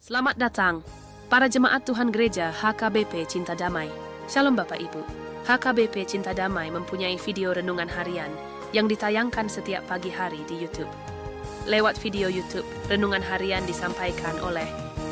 Selamat datang, para jemaat Tuhan Gereja HKBP Cinta Damai. Shalom Bapak Ibu. HKBP Cinta Damai mempunyai video renungan harian yang ditayangkan setiap pagi hari di YouTube. Lewat video YouTube, renungan harian disampaikan oleh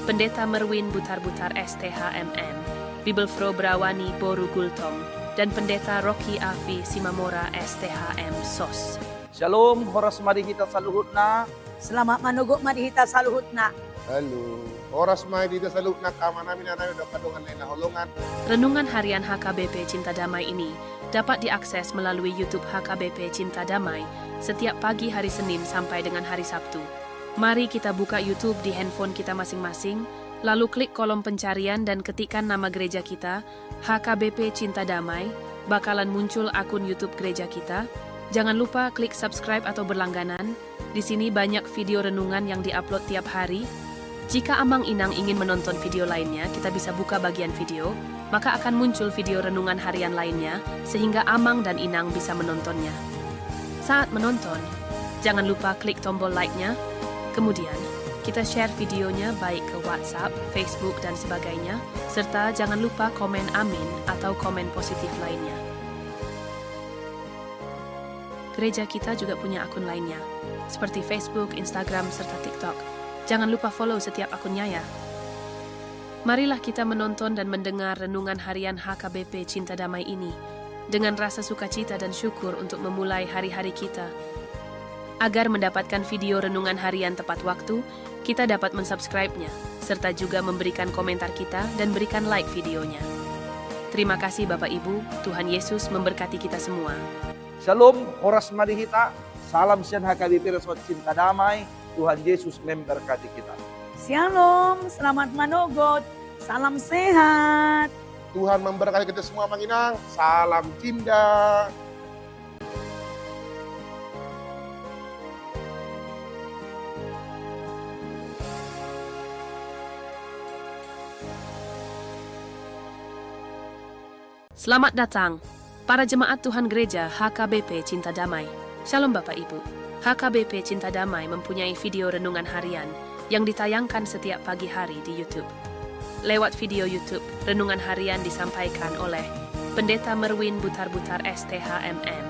Pendeta Merwin Butar-Butar STHMN, Bibelfro Brawani Boru Gultong, dan Pendeta Rocky Afi Simamora STHM SOS. Shalom, horas mari kita saluhutna. Selamat manugok madihita saluhutna. Halo, oras may dito sa loop na kama namin na namin ang kadungan na inahulungan. Renungan harian HKBP Cinta Damai ini dapat diakses melalui YouTube HKBP Cinta Damai setiap pagi hari Senin sampai dengan hari Sabtu. Mari kita buka YouTube di handphone kita masing-masing, lalu klik kolom pencarian dan ketikkan nama gereja kita, HKBP Cinta Damai, bakalan muncul akun YouTube gereja kita. Jangan lupa klik subscribe atau berlangganan. Di sini banyak video renungan yang diupload tiap hari. Jika Amang Inang ingin menonton video lainnya, kita bisa buka bagian video, maka akan muncul video renungan harian lainnya, sehingga Amang dan Inang bisa menontonnya. Saat menonton, jangan lupa klik tombol like-nya, kemudian kita share videonya baik ke WhatsApp, Facebook, dan sebagainya, serta jangan lupa komen amin atau komen positif lainnya. Gereja kita juga punya akun lainnya, seperti Facebook, Instagram, serta TikTok. Jangan lupa follow setiap akunnya ya. Marilah kita menonton dan mendengar renungan harian HKBP Cinta Damai ini dengan rasa sukacita dan syukur untuk memulai hari-hari kita. Agar mendapatkan video renungan harian tepat waktu, kita dapat mensubscribe-nya, serta juga memberikan komentar kita dan berikan like videonya. Terima kasih Bapak Ibu, Tuhan Yesus memberkati kita semua. Shalom, horas marihita. Salam sian HKBP Resort Cinta Damai. Tuhan Yesus memberkati kita. Shalom, selamat manugot. Salam sehat. Tuhan memberkati kita semua Manginang. Salam cinta. Selamat datang, para jemaat Tuhan Gereja HKBP Cinta Damai. Shalom Bapak Ibu. HKBP Cinta Damai mempunyai video renungan harian yang ditayangkan setiap pagi hari di YouTube. Lewat video YouTube, renungan harian disampaikan oleh Pendeta Merwin Butar-Butar STHMN,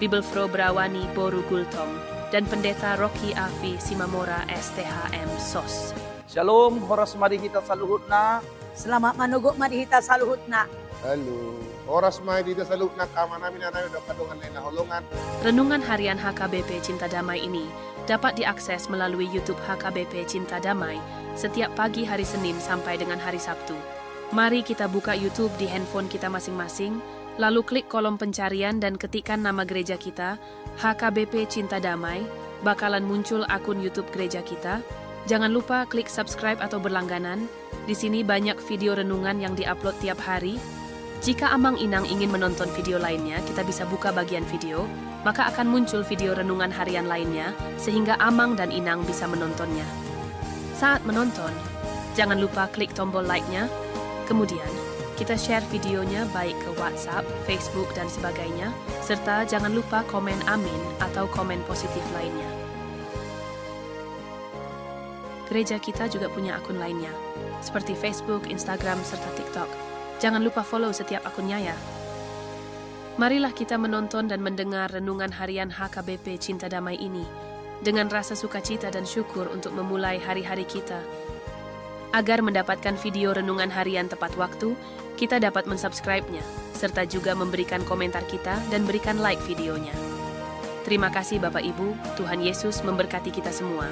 Bibelfro Brawani Boru Gultong, dan Pendeta Rocky Afi Simamora STHM SOS. Shalom, horas mari kita saluhutna. Selamat manugok madihita saluhutna. Halo, oras may dito sa loop na kama namin na namin ang kadungan na inahulungan. Renungan harian HKBP Cinta Damai ini dapat diakses melalui YouTube HKBP Cinta Damai setiap pagi hari Senin sampai dengan hari Sabtu. Mari kita buka YouTube di handphone kita masing-masing, lalu klik kolom pencarian dan ketikkan nama gereja kita, HKBP Cinta Damai, bakalan muncul akun YouTube gereja kita. Jangan lupa klik subscribe atau berlangganan. Di sini banyak video renungan yang diupload tiap hari. Jika Amang Inang ingin menonton video lainnya, kita bisa buka bagian video, maka akan muncul video renungan harian lainnya, sehingga Amang dan Inang bisa menontonnya. Saat menonton, jangan lupa klik tombol like-nya, kemudian kita share videonya baik ke WhatsApp, Facebook, dan sebagainya, serta jangan lupa komen amin atau komen positif lainnya. Gereja kita juga punya akun lainnya, seperti Facebook, Instagram, serta TikTok. Jangan lupa follow setiap akunnya ya. Marilah kita menonton dan mendengar renungan harian HKBP Cinta Damai ini dengan rasa sukacita dan syukur untuk memulai hari-hari kita. Agar mendapatkan video renungan harian tepat waktu, kita dapat mensubscribe-nya, serta juga memberikan komentar kita dan berikan like videonya. Terima kasih Bapak Ibu, Tuhan Yesus memberkati kita semua.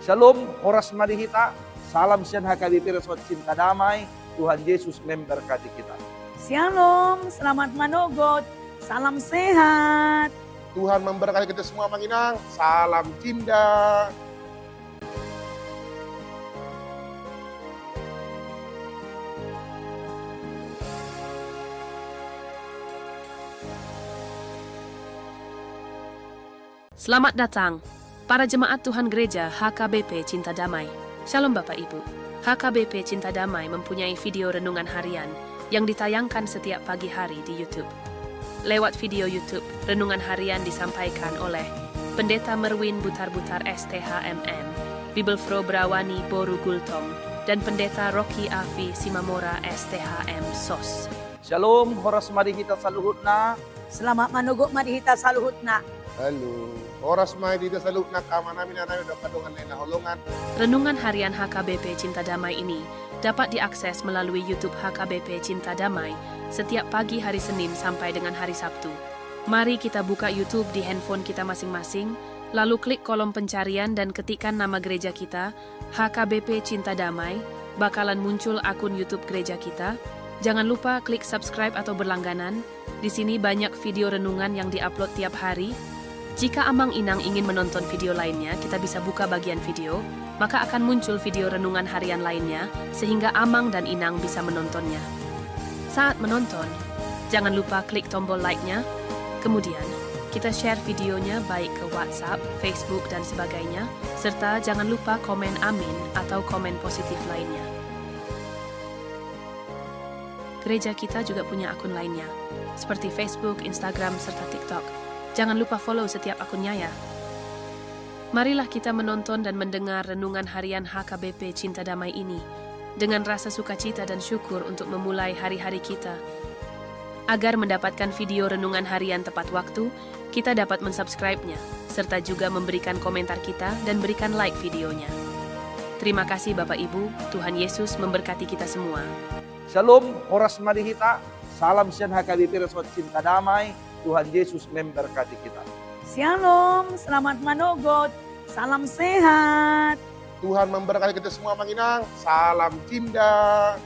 Shalom, horas marihita. Salam sian HKBP Resort Cinta Damai. Tuhan Yesus memberkati kita. Shalom, selamat manugot. Salam sehat. Tuhan memberkati kita semua Manginang. Salam cinta. Selamat datang, para jemaat Tuhan Gereja HKBP Cinta Damai. Shalom Bapak Ibu. HKBP Cinta Damai mempunyai video renungan harian yang ditayangkan setiap pagi hari di YouTube. Lewat video YouTube, renungan harian disampaikan oleh Pendeta Merwin Butar-Butar STHMN, Bibelfro Brawani Boru Gultong, dan Pendeta Rocky Afi Simamora STHM SOS. Shalom, horas marihita sa luhut na. Selamat manugod marihita sa luhut na. Halo. Oras may dito sa loob ng kama namin na namin dapat kadungan na nahulungan. Renungan Harian HKBP Cinta Damai ini dapat diakses melalui YouTube HKBP Cinta Damai setiap pagi hari Senin sampai dengan hari Sabtu. Mari kita buka YouTube di handphone kita masing-masing, lalu klik kolom pencarian dan ketikkan nama gereja kita, HKBP Cinta Damai, bakalan muncul akun YouTube gereja kita. Jangan lupa klik subscribe atau berlangganan. Di sini banyak video renungan yang diupload tiap hari. Jika Amang Inang ingin menonton video lainnya, kita bisa buka bagian video, maka akan muncul video renungan harian lainnya, sehingga Amang dan Inang bisa menontonnya. Saat menonton, jangan lupa klik tombol like-nya, kemudian kita share videonya baik ke WhatsApp, Facebook, dan sebagainya, serta jangan lupa komen amin atau komen positif lainnya. Gereja kita juga punya akun lainnya, seperti Facebook, Instagram, serta TikTok. Jangan lupa follow setiap akunnya ya. Marilah kita menonton dan mendengar renungan harian HKBP Cinta Damai ini dengan rasa sukacita dan syukur untuk memulai hari-hari kita. Agar mendapatkan video renungan harian tepat waktu, kita dapat mensubscribe-nya, serta juga memberikan komentar kita dan berikan like videonya. Terima kasih Bapak Ibu, Tuhan Yesus memberkati kita semua. Shalom, horas marihita. Salam sian HKBP Resort Cinta Damai. Tuhan Yesus memberkati kita. Shalom, selamat manugod. Salam sehat. Tuhan memberkati kita semua, Manginang. Salam cinta.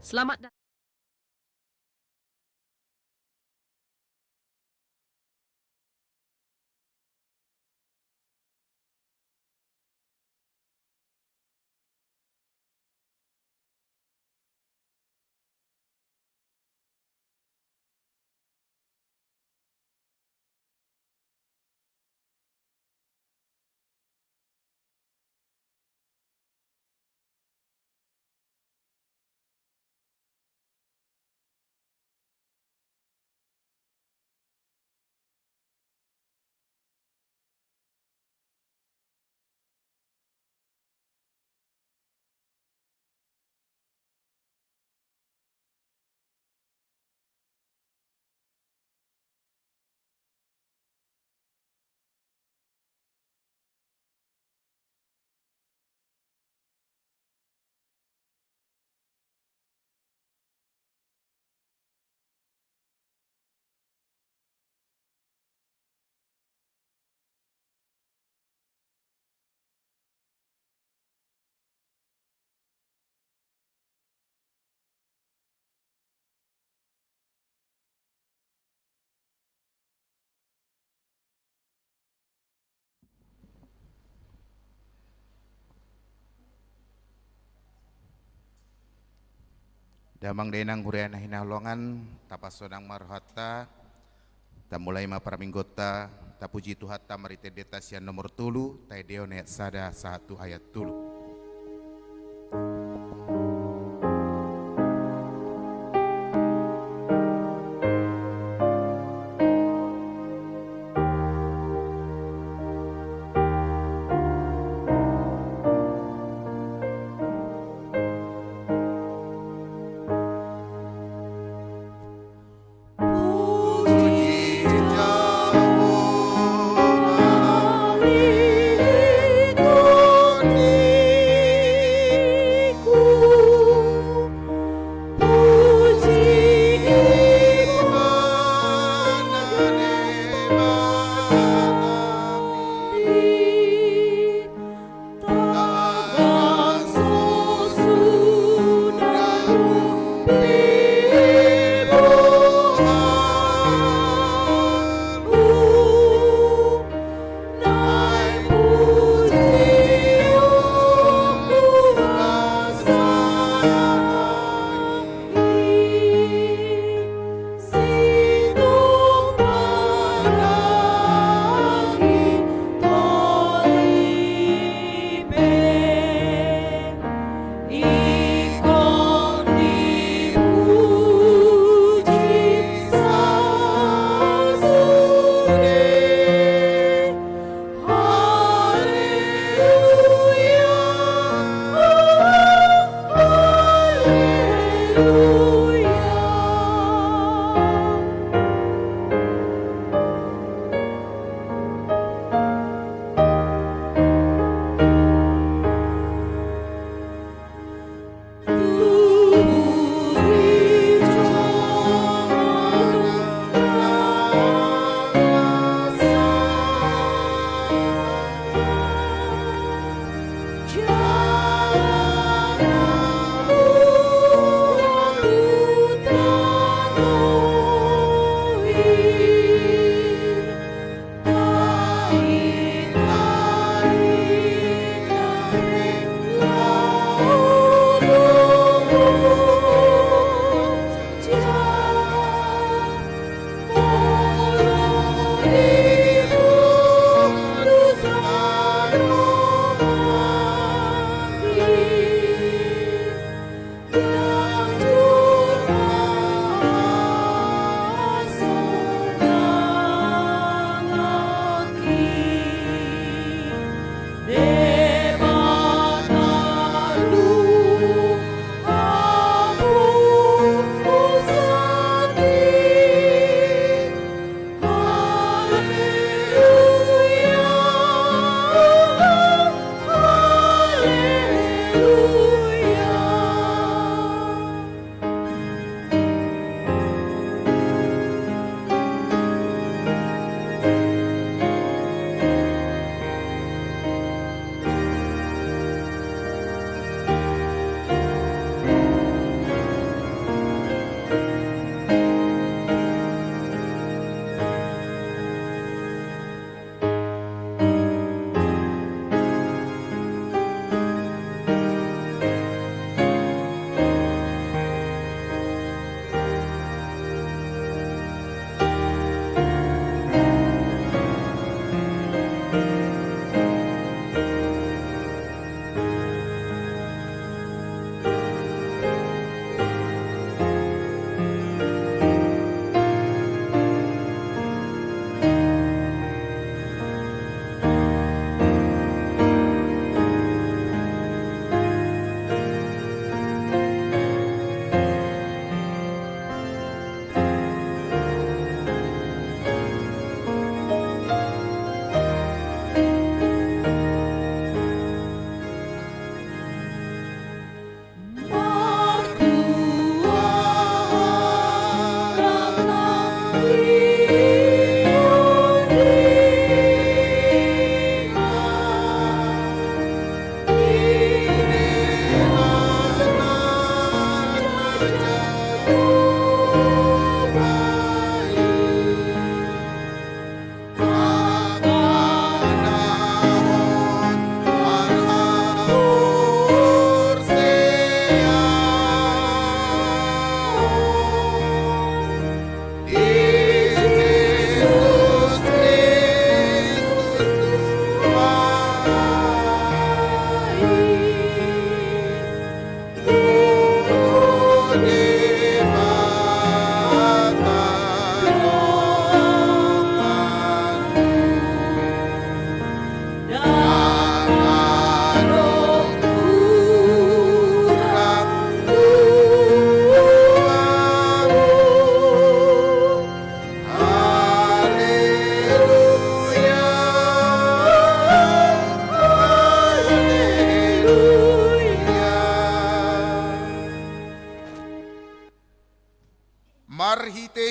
Selamat datang. Damang denang huriana hinahulongan tapas sodang marhata tamulai ma praminggota tapuji tuhata marite deta sian nomor tulu taideo net sada satu ayat tulu. Puji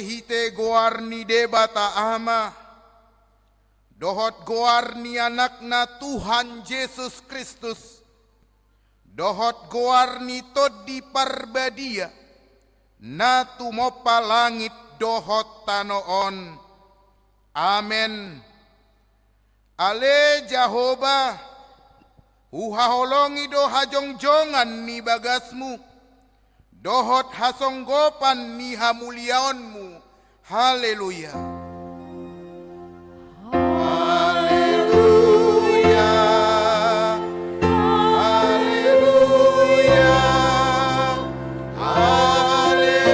hite goarni debata ama. Dohot goarni anakna Tuhan Yesus Kristus. Dohot goarni todi parbadia. Na tumopa langit dohot tanoon. Amen. Ale Jehovah, uhaholongi do hajongjongan ni bagasmu. Dohot hasonggopan ni hamuliaonmu. Haleluya. Haleluya. Haleluya. Haleluya.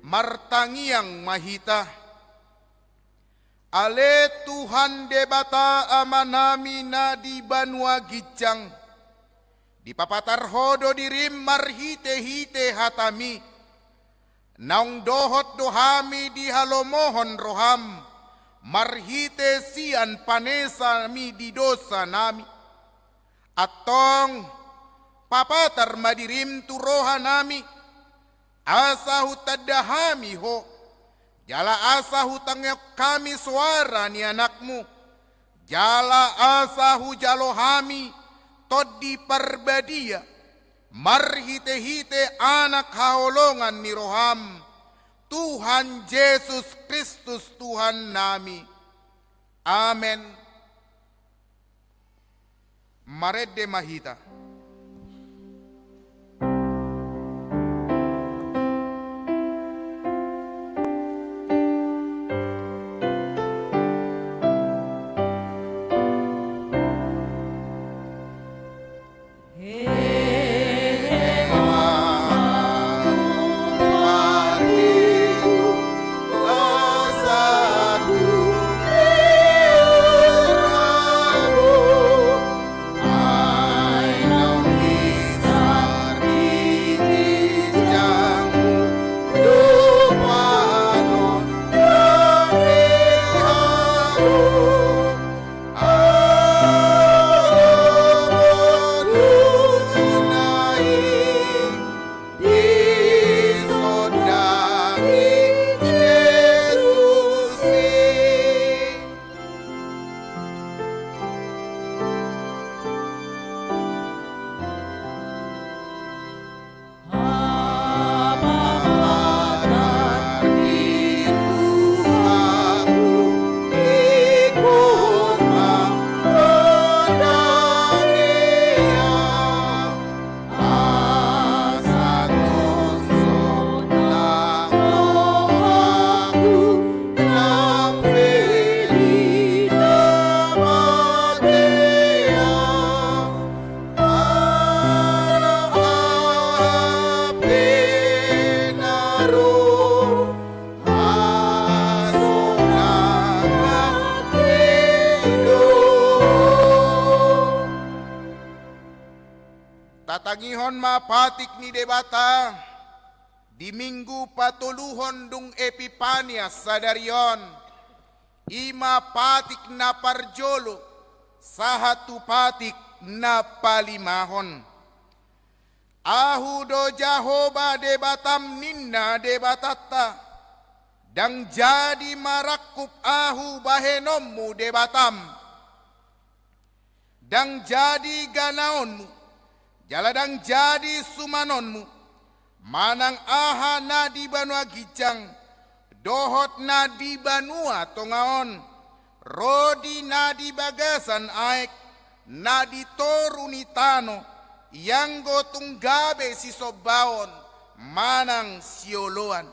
Martangiang mahita. Ale Tuhan debata amanami na di banua gicang. Di papatar hodo dirim marhite-hite hatami. Naung dohot dohami di halomohon roham. Marhite sian panesa mi di dosa nami. Atong papatar madirim turoha nami. Asahu tadahami ho. Jala asahu tangyok kami suara ni anakmu. Jala asahu jalohami todi parbadia. Marhite-hite anak haolongan ni roham. Tuhan Yesus Kristus Tuhan nami. Amen. Marede mahita. Tatangihon mapatik ni debata di minggu patuluhon dung Epipanias sadarion ima patik na parjolo sahatu patik na palimahon. Ahu do Jehovah debatam ninna debatata dang jadi marakup ahu bahenommu debatam dang jadi ganaonmu. Jaladang jadi sumanonmu, manang aha na di banua gicang, dohot na di banua tongaon, rodi na di bagasan aek, na di toruni tano, yang gotung gabe si sobaon, manang sioloan.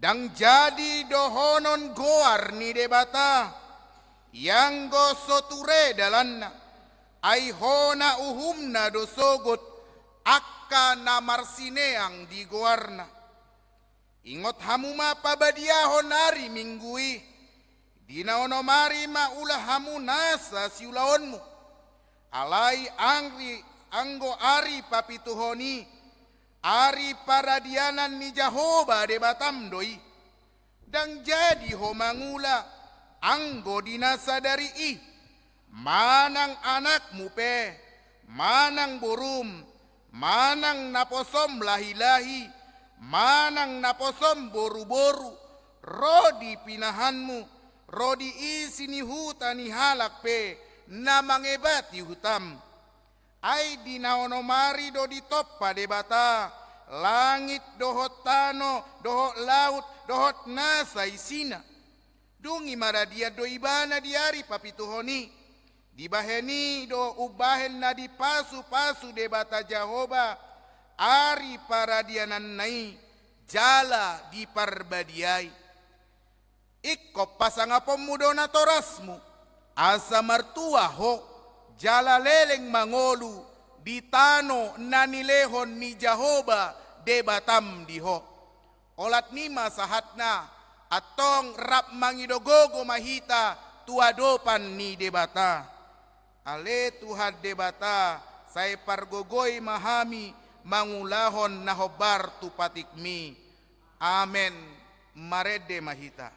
Dang jadi dohonon goar ni debata, yang go soture dalanna. Aihona uhumna dosogot akka na marsineang di goarna. Ingot hamuma pabadiahon hari minggui. Dinaono mari maulah hamu nasa siulaonmu. Alai anggo ari papituhoni. Ari paradianan ni Jehovah debatam doi. Dang jadi ho mangula anggo dinasa dari manang anakmu pe, manang borum, manang naposom lahi-lahi, manang naposom boru-boru, rodi pinahanmu, rodi isini hutani halak pe, na mangebati hutam. Ay di naonomari do di toppa debata, langit dohot tano, dohot laut, dohot nasa isina. Dungi maradia do ibana diari papituhoni, dibaheni do ubahen na di pasu-pasu debata Jahoba, ari paradianan nai, jala di parbadiai. Ikop pasangapom mudo na torasmu, asa martua ho, jala leleng mangolu, di tano nanilehon ni Jahoba debatam diho. Olat nima sahatna, atong rap mangidogogo mahita, tuadopan ni debata. Ale Tuhan debata, say pargogoy mahami, mangulahon na hobar tupatikmi. Amen. Marede mahita.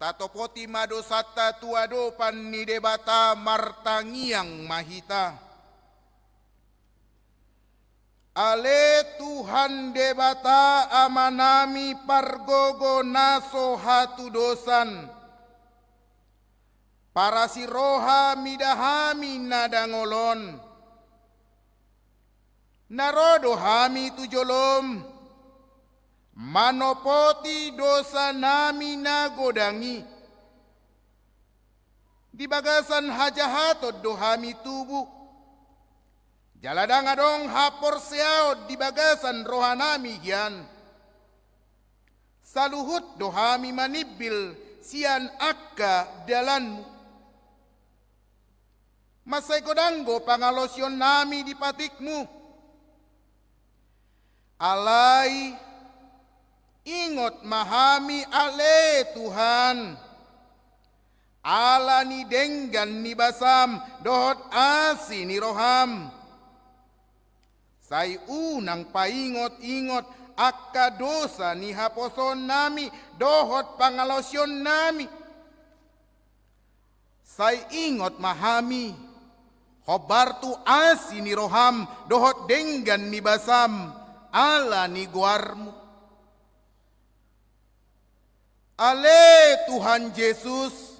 Tatopoti madosata tuadopan ni debata martangiang mahita. Ale Tuhan debata amanami pargogo naso hatu dosan. Para siroha midahami nadangolon. Narodo hami tujolom. Manopoti dosa nami nagodangi. Di bagasan hajahatod dohami tubuh. Jaladang adong hapor seaod di bagasan rohanami gian. Saluhut dohami manibil sian akka dalanmu. Masay kodanggo pangalosyon nami di patikmu. Alay ingot mahami ale Tuhan. Ala ni denggan ni basam dohot asi ni roham. Say unang paingot-ingot akka dosa ni haposon nami dohot pangalosyon nami. Say ingot mahami hobar tu asi ni roham dohot denggan ni basam ala ni guarmu. Ale Tuhan Yesus,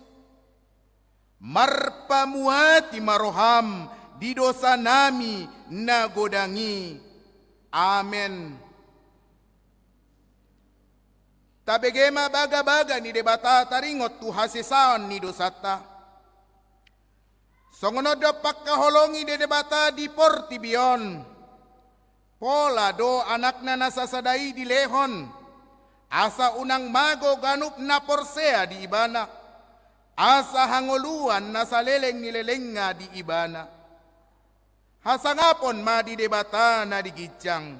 marpamuati maroham di dosa nami nagodangi. Amen. Tabegema baga-baga ni debata taringot tu hasesaon ni dosata. Songono dapat kaholongi de debata di Portibion. Pola do anakna nasasadai di Lehon. Asa unang mago ganup na porsea di Ibana. Asa hangoluan nasaleleng nilelenga di Ibana. Hasangapon ma di debata na di Gijang.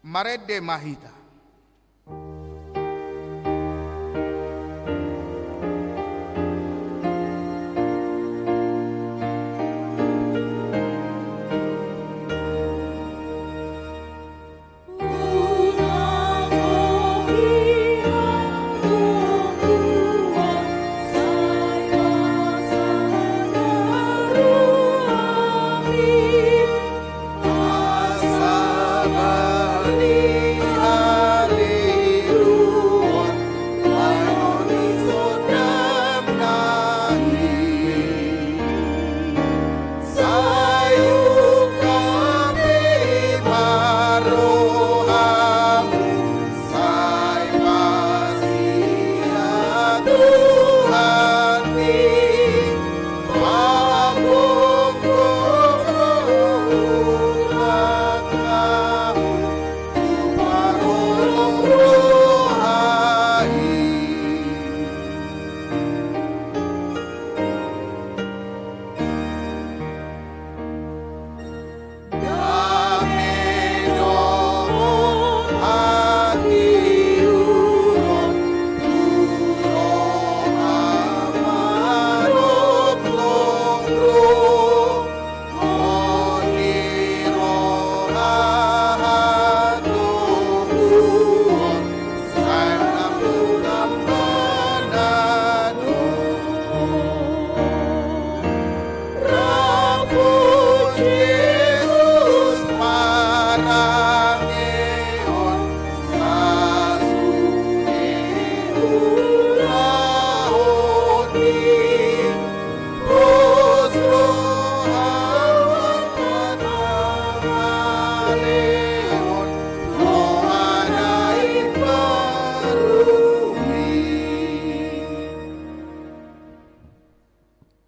Marede Mahita.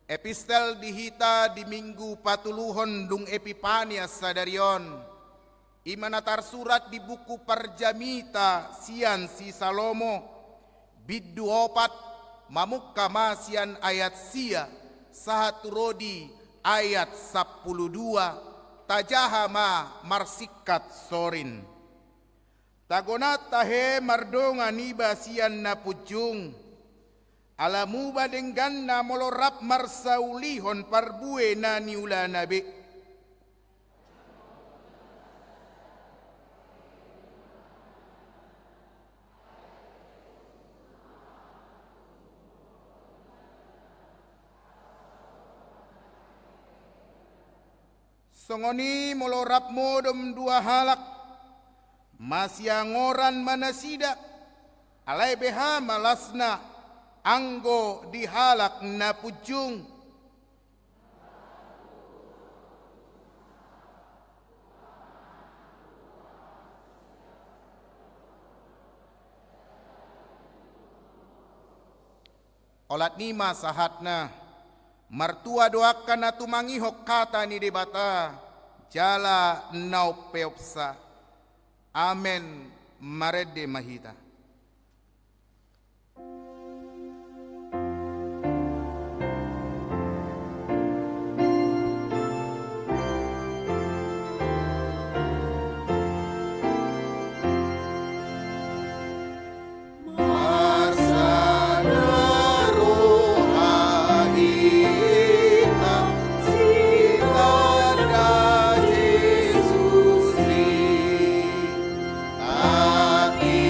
Epistel dihita di Minggu Patuluhon dung Epipanias sadarion. Imanatar surat di buku Parjamita sian si Salomo. Biddu opat mamukka masian ayat sia. Sahaturodi ayat 12. Tajahama marsikat sorin. Tagonat tahe mardonga niba sian na pujung. Alamu badenggan na molorap marsaulihon parbue na niula nabi. Songoni molorap modom dua halak. Masyangoran manasida. Alay beha malasna. Anggo dihalak na pujung. Olat nima sahatna. Martua doakan na tumangihok kata ni debata. Jala nau peopsa. Amen. Marede Mahita. Aki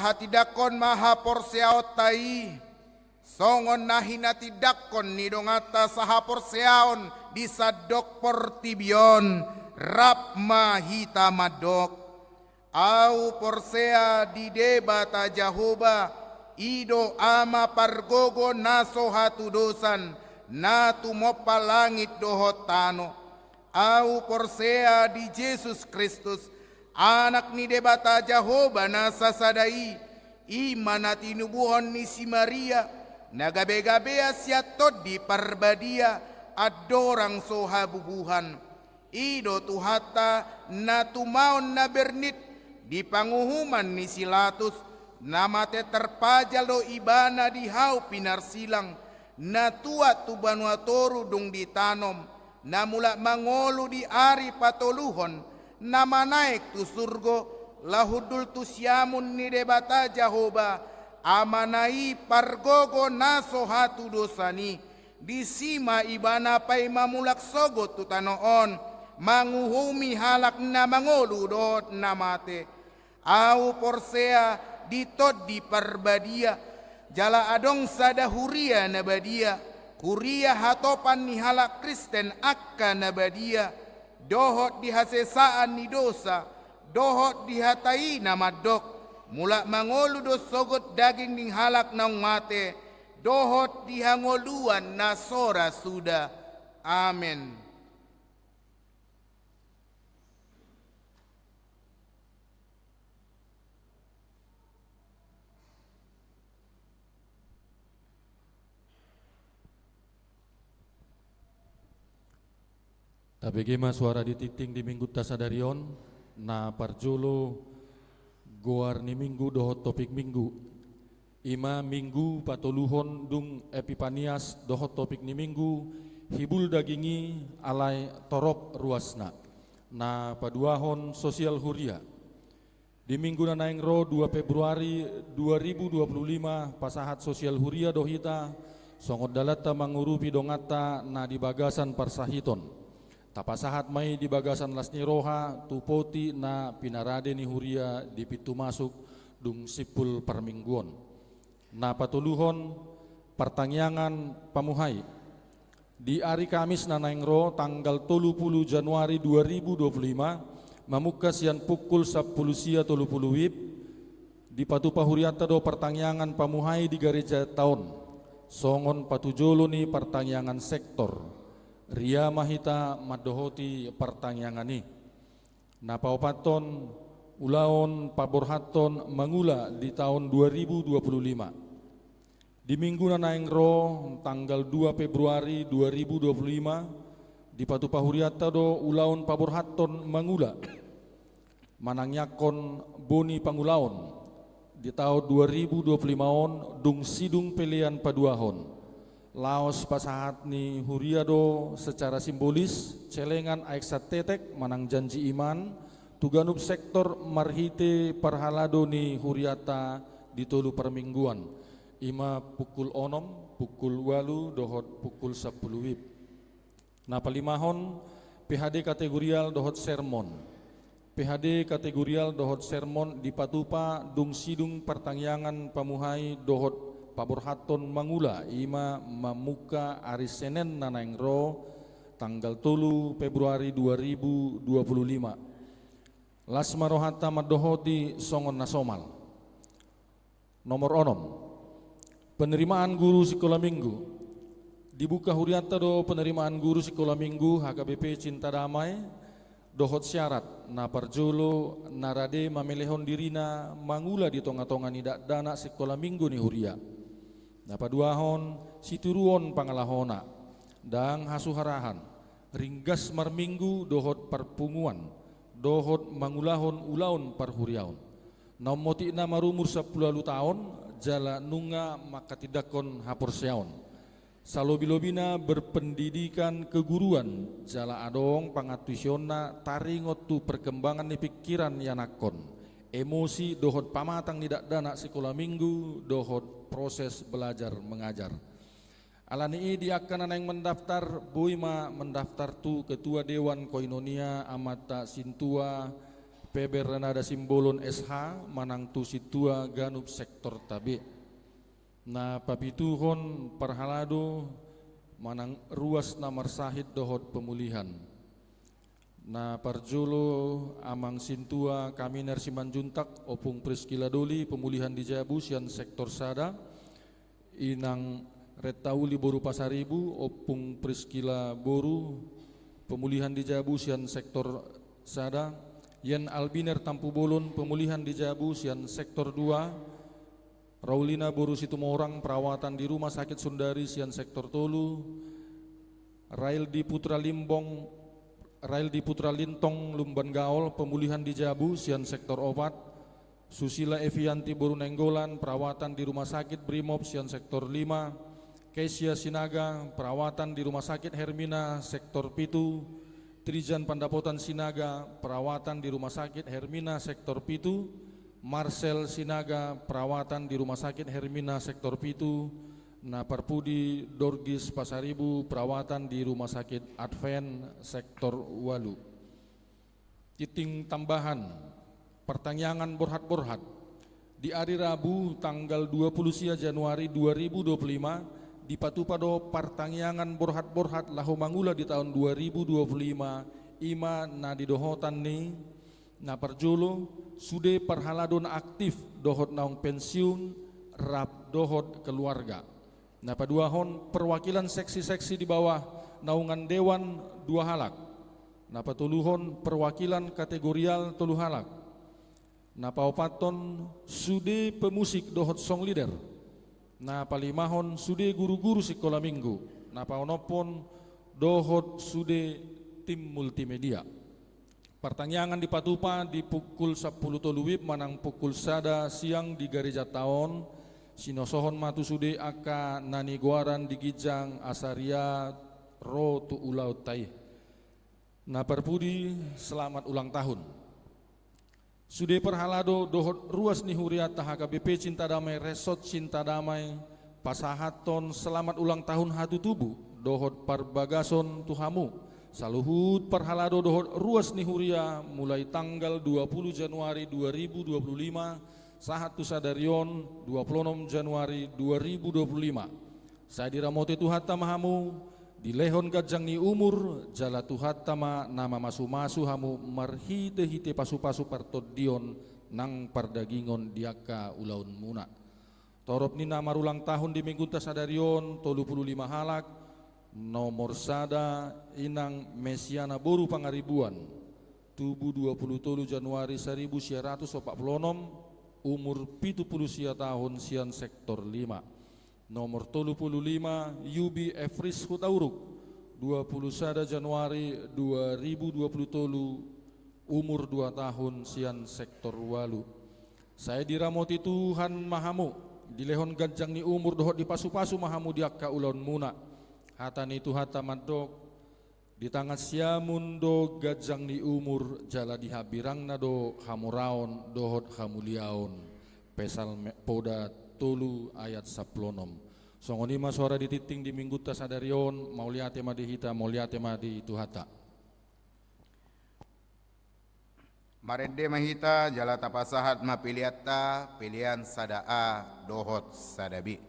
pahatidakon maha porseaotai, songon nahinati dakon ni dongata saha porseaon di sadok portibion, rap mahita madok. Au porsea di debata Jahoba, ido ama pargogo naso hatu dosan, na tumopa langit dohotano. Au porsea di Yesus Kristus, anak ni debata Jahoba nasa sadai, iman at inubuhon ni si Maria, nagabe-gabea siya tod di parbadia, adorang soha bubuhan. Ido tuhata na tumaon na bernit, di panguhuman ni Silatus, namate terpajal do ibana di hau pinarsilang, na tua tu banuatoru dung ditanom, na mula mangolu di ari patoluhon, nama naik tu surgo, lahudul tu siamun ni debata Jahoba, amanai pargogo naso hatu dosani, disima ibana pay mamulak sogot tu tanoon, manguhumi halak na mangolu dot namate. Au porsea ditod di parbadia, jala adong sada huria nabadia, kuria hatopan ni halak Kristen akka nabadia, dohot di hasesaan ni dosa, dohot di hatai namadok, mula mangolu do sogot daging ning halak nang mate, dohot di hangoluan na sora suda. Amen. Tabegema suara dititing di minggu tasadarion, na parjolo goar ni minggu dohot topik minggu. Ima minggu patoluhon dung Epipanias dohot topik ni minggu, hibul dagingi alai torop ruasna. Na paduahon sosial huria. Di minggu na naing ro 2 Februari 2025 pasahat sosial huria dohita, songot dalata mangurupi dongata na di bagasan parsahiton. Tapasahat mai di bagasan lasni roha tupoti na pinarade ni huria di pitu masuk dung sipul parmingguon. Na patuluhon pertangyangan pamuhai di hari Kamis na naingro tanggal 30 Januari 2025 mamuka sian pukul 10 sia 30 wib di patu pahuriata do pertangyangan pamuhai di gereja tahun songon patujolo ni pertangyangan sektor. Ria mahita madohoti pertanyangani. Napaupaton ulaon paborhaton mangula di tahun 2025. Di minggu na naingro tanggal 2 Februari 2025 di Patu Pahuriata do ulaon paborhaton mangula manangyakon boni pangulaon di tahun 2025 on dung sidung pelian paduahon. Laos pasahat ni huriado secara simbolis celengan aiksat tetek manang janji iman tuganup sektor marhite parhalado ni huriata di tolu permingguan ima pukul 6 pukul 8 dohot pukul 10 wib. Na palimahon PHD kategorial dohot sermon. PHD kategorial dohot sermon di patupa dung sidung pertangyangan pamuhai dohot paborhaton mangula ima mamuka hari Senin nanaingro tanggal 3 Februari 2025. Las marohata madohoti songon nasomal. Nomor 6. Penerimaan guru sekolah minggu. Dibuka huriata do penerimaan guru sekolah minggu HKBP Cinta Damai dohot syarat na parjolo narade mamelehon dirina mangula di tonga-tonga nidak dana sekolah minggu ni huria. Na paduahon situruon pangalahona dang hasuharahan ringgas marminggu dohot perpunguan dohot mangulahon ulaon parhuriaon. Namoti na marumur 10 tahun jala nunga makatidakon haporseaon. Salobilobina berpendidikan keguruan jala adong pangatuisionna taringot tu perkembangan ni pikiran yanakon. Emosi dohot pamatang nidak dana sekolah minggu dohot proses belajar mengajar. Alani di akan yang mendaftar buima mendaftar tu ketua dewan koinonia amata sintua PB Renada Simbolon SH manang tu situa ganup sektor tabe. Na papituhon parhalado manang ruas namar sahid dohot pemulihan. Na parjolo amang sintua kaminer Simanjuntak opung Priskila Doli pemulihan di Jabu sian sektor sada. Inang Retauli Boru Pasaribu opung Priskila Boru pemulihan di Jabu sian sektor sada. Yen Albiner Tampu Bolon pemulihan di Jabu sian sektor 2. Raulina Boru Situmorang perawatan di Rumah Sakit Sundari sian sektor tolu. Rail di Putra Lintong Lumban Gaol pemulihan di Jabu sian sektor 4. Susila Evianti Boru Nenggolan perawatan di Rumah Sakit Brimob sian sektor 5. Kesia Sinaga perawatan di Rumah Sakit Hermina sektor 7. Trijan Pandapotan Sinaga perawatan di Rumah Sakit Hermina sektor 7. Marcel Sinaga perawatan di Rumah Sakit Hermina sektor 7. Naparpudi Dorgis Pasaribu perawatan di Rumah Sakit Advent sektor 8. Titing tambahan pertanyaan borhat-borhat di hari Rabu tanggal 20 Januari 2025 di Patupado pertanyaan borhat-borhat lahu mangula di tahun 2025 ima na didohotan ni na parjolo sude parhaladon aktif dohot naung pensiun rap dohot keluarga. Na paduahon perwakilan seksi-seksi di bawah naungan dewan 2 halak. Na patuluhon perwakilan kategorial 3 halak. Na paopaton sude pemusik dohot song leader. Na palimahon sude guru-guru sekolah minggu. Na paonopon dohot sude tim multimedia. Pertanyaan di Patupa di pukul 10 toluwib manang pukul 1 siang di Gereja Taon. Sinosohon matu sude aka nani guaran di Gijang Asaria ro tu ulau tai. Na perpudi selamat ulang tahun. Sude perhalado dohot ruas nihuriata HKBP Cinta Damai Resort Cinta Damai pasahaton selamat ulang tahun hatu tubuh dohot parbagason tuhamu saluhut perhalado dohot ruas nihuria mulai tanggal 20 Januari 2025 sahat tusadarion 26 Januari 2025 saya diramote tuhata mahamu di lehon gajang ni umur jala tuhat tama nama masu-masu hamu marhite-hite pasu-pasu partodion nang pardagingon diaka ulaun muna. Torop ni nama ulang tahun di minggu tasadarion 35 halak nomor sada inang Mesiana Boru Pangaribuan tubuh 23 Januari 1946 umur 70 tahun sian sektor 5. Nomor 35 Yubi Efris Hutauruk 21 Januari 2027 umur 2 tahun sian sektor 8. Saya diramoti Tuhan Mahamu dilehon ganjang ni umur dohot di pasu-pasu Mahamu diakka ulon muna hatani tuhata madok di tangan siamun do gajang ni umur jala dihabirang na do hamuraon dohot hamuliaon pesal poda tolu ayat 10. Songonima suara dititing di minggu tasadarion mauliate madihita mauliate madi tuhata. Marende mahita jala tapasahat mapiliata pilihan sadaa dohot sadabi.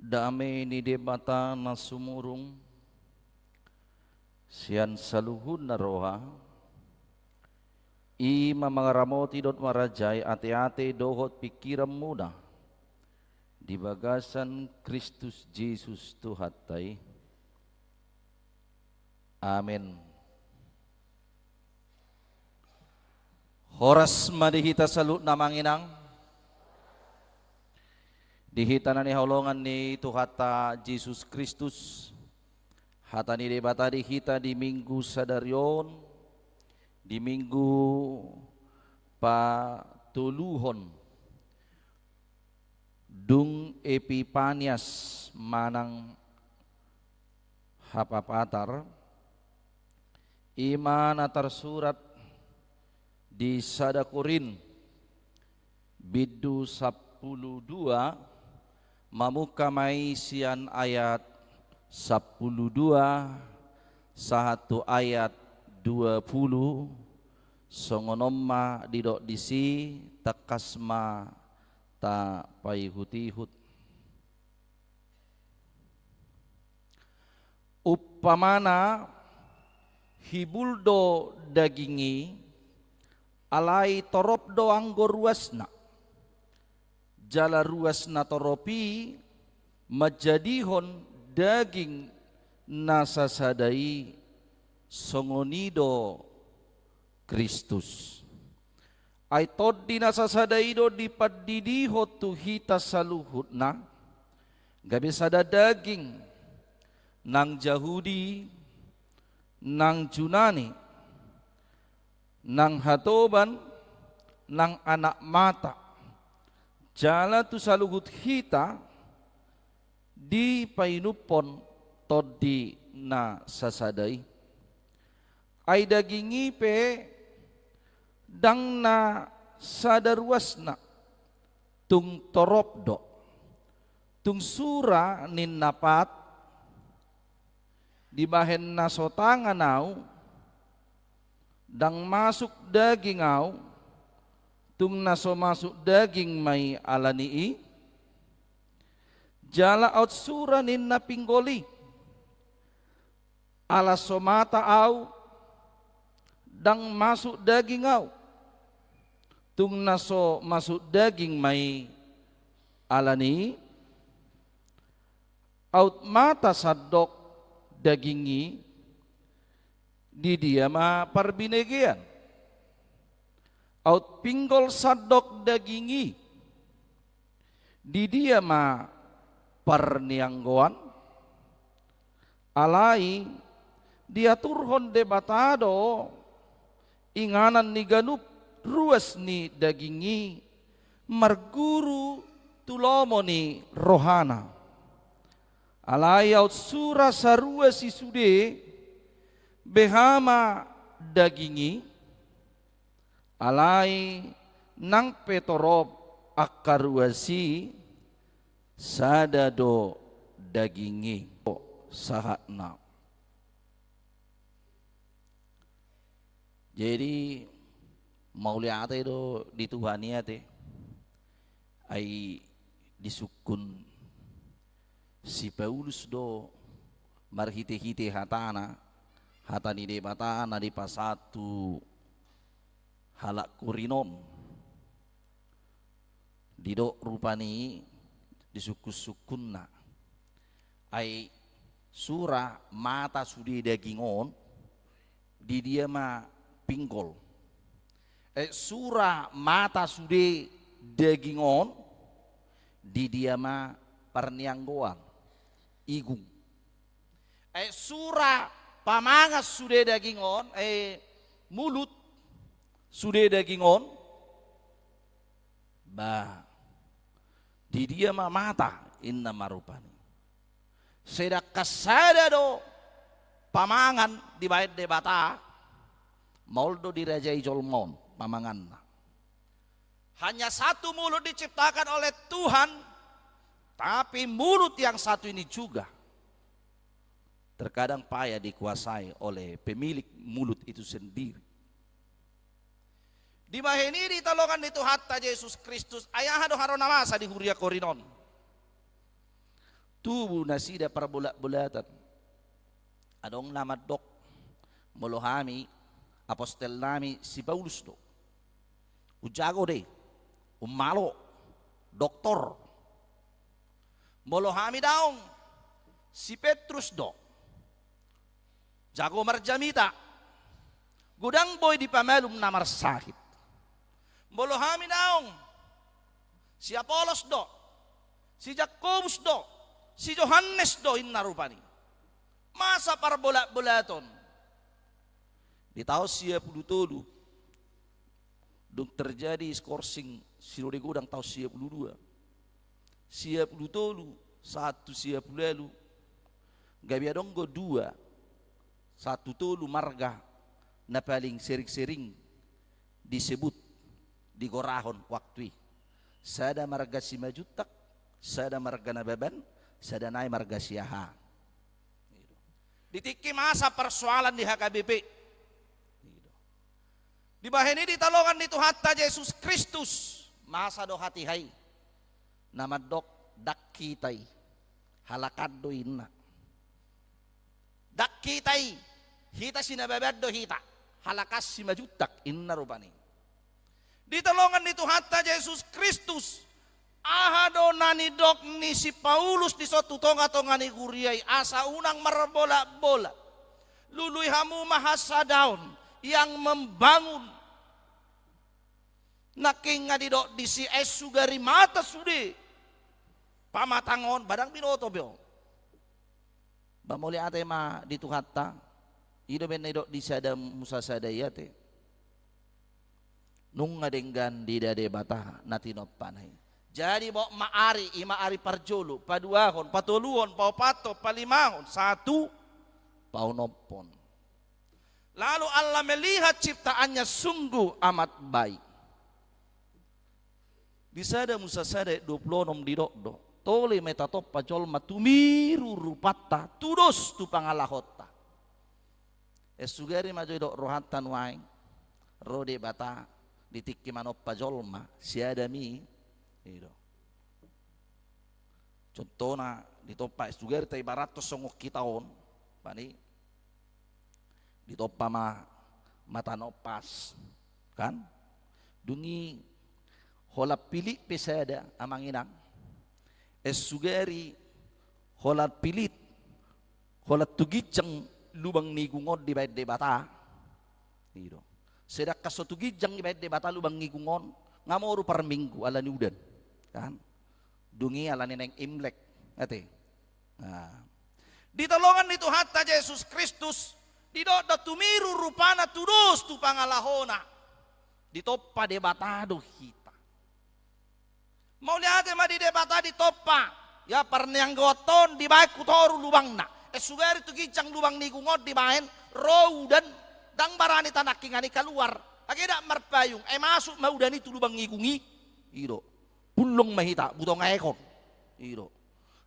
Dame ni debata na sumurung sian saluhun na roha ima mangaramoti dot marajay ate-ate dohot pikiram muna di bagasan Kristus Jesus Tuhatay. Amen. Horas madihita salut na manginang dihita na ni haulongan ni Tuhata Jesus Kristus hata ni debata dihita di minggu sadaryon di minggu patuluhon dung Epipanias manang hapapatar imana tersurat di Sadakurin bidu 12 mamuka maisian ayat 12 satu ayat 20 songonomma didok disi takasma ta paihutihut upamana hibuldo dagingi alai torop do anggo ruasna jala ruasna toropi majadihon daging nasasadai songonido Kristus ai tod di nasasadaido di padidiho tuhita saluhutna gabi sada daging nang Yahudi nang Junani nang hatoban nang anak mata jala tu saluhut hita di painupon todi na sasadai ay dagingi pe dang na sadarwasna tung toropdo tung sura nin napat di bahen na sotanganau dang masuk daging au tung naso masuk daging may alanii jala out sura nin na pinggoli ala somata au dang masuk daging au tung naso masuk daging may alani out mata sadok dagingi di dia ma parbinegian out pinggol sadok dagingi di dia ma parnianggoan alai dia turhon debatado inganan ni ganup ruas ni dagingi marguru tulomo ni rohana alai out sura sarua si sude behama dagingi alai nang petorob akaruasi sadado dagingi sahatna. Jadi mauliate do di Tuhaniate ai disukun si Paulus do marhite-hite hatana hatani de batana di pasatu halak kurinom didok rupani disukus-sukunna ai surah mata sudi dagingon di dia ma pinggol surah mata sudi dagingon di dia ma pernianggoan igung surah pamangas sudi dagingon mulut sudi dagingon bah di dia ma mata inna marupani sedak kasada do pamangan di bait debata moldo dirajai jolmon pamangan hanya satu mulut diciptakan oleh Tuhan tapi mulut yang satu ini juga terkadang payah dikuasai oleh pemilik mulut itu sendiri. Di bahini di talongan itu hatta Yesus Kristus ayah do harona masa di huria korinon tubuh nasida perbulat-bulatan. Adong nama dok molohami apostel nami si Paulus do. Ujago deh, umalo, doktor. Molohami daong si Petrus do. Jago marjamita. Gudang boy di pamelum namar sakit. Molohami daong si Apolos do. Si Jakobus do, si Yohanes do inna rupani. Masa parbola-bolaton. Di tahun 97 dong terjadi skorsing sinode gudang tahun 92. 97 satu 10 lalu. Gabi adong go 2. Satu tolu marga na paling sering-sering disebut di gorahon waktu. Sada marga si Majutak, sada marga Nababan, sada naik marga Siaha. Ditiki masa persoalan di HKBP. Di bahini ditolongan di Tuhan Yesus Kristus. Masa do hati hai. Nama dok dak kitai. Halakado inna. Dak kitai. Hita sinababad do hita. Halakas si Majutak inna rupani. Ditolongan di Tuhan Yesus Kristus. Ahado nani dok ni si Paulus di suatu tonga-tonga ni guriay. Asa unang marbola-bola. Luluy hamu mahasa daun. Yang membangun. Naking nga di dok di si esu gari mata sude. Pamatangon badang binoto beo. Bamuli ate ma di Tuhan ta. Ido ben dok di sada musa sadayate. Nung ngadenggan di dade bata natinopanay. Jadi bawa maari, imaari parjolo, paduahon, patuluhon, paupato, palimahon, satu, paunopon. Lalu Allah melihat ciptaannya sungguh amat baik. Di sada musa sada 26 di do. Tole metatop pajol matumiru rupata, tudos tu pangalahota. Esugari maju do rohatan waing, rode bata. Ditikki manop pajolma siadami itu. Contohnya ditopa sugar tay baratos songok kitaon pani ditopa matanopas kan dungi hola pilit pesada amanginang sugari hola pilit hola tugiceng lubang nigungod di bayad debata itu. Sedak kasotugi jang ibait de batalu bang ngigungon ngamoru par minggu ala niudan kan dungi ala neneng imlek ate nah ditolongan itu hatta Yesus Kristus didoda tumiru rupana tudus tu pangalahona ditoppa de batado hita mau lihat ma di debata ditoppa ya parneang goton di baik kutoru lubangna sugari tu gijang lubang nigungon di bahen row dan dang barani tanak kingani keluar agak marpayung masuk mau dan itu lubang ngigungi iro pulong mahita butong ekon iro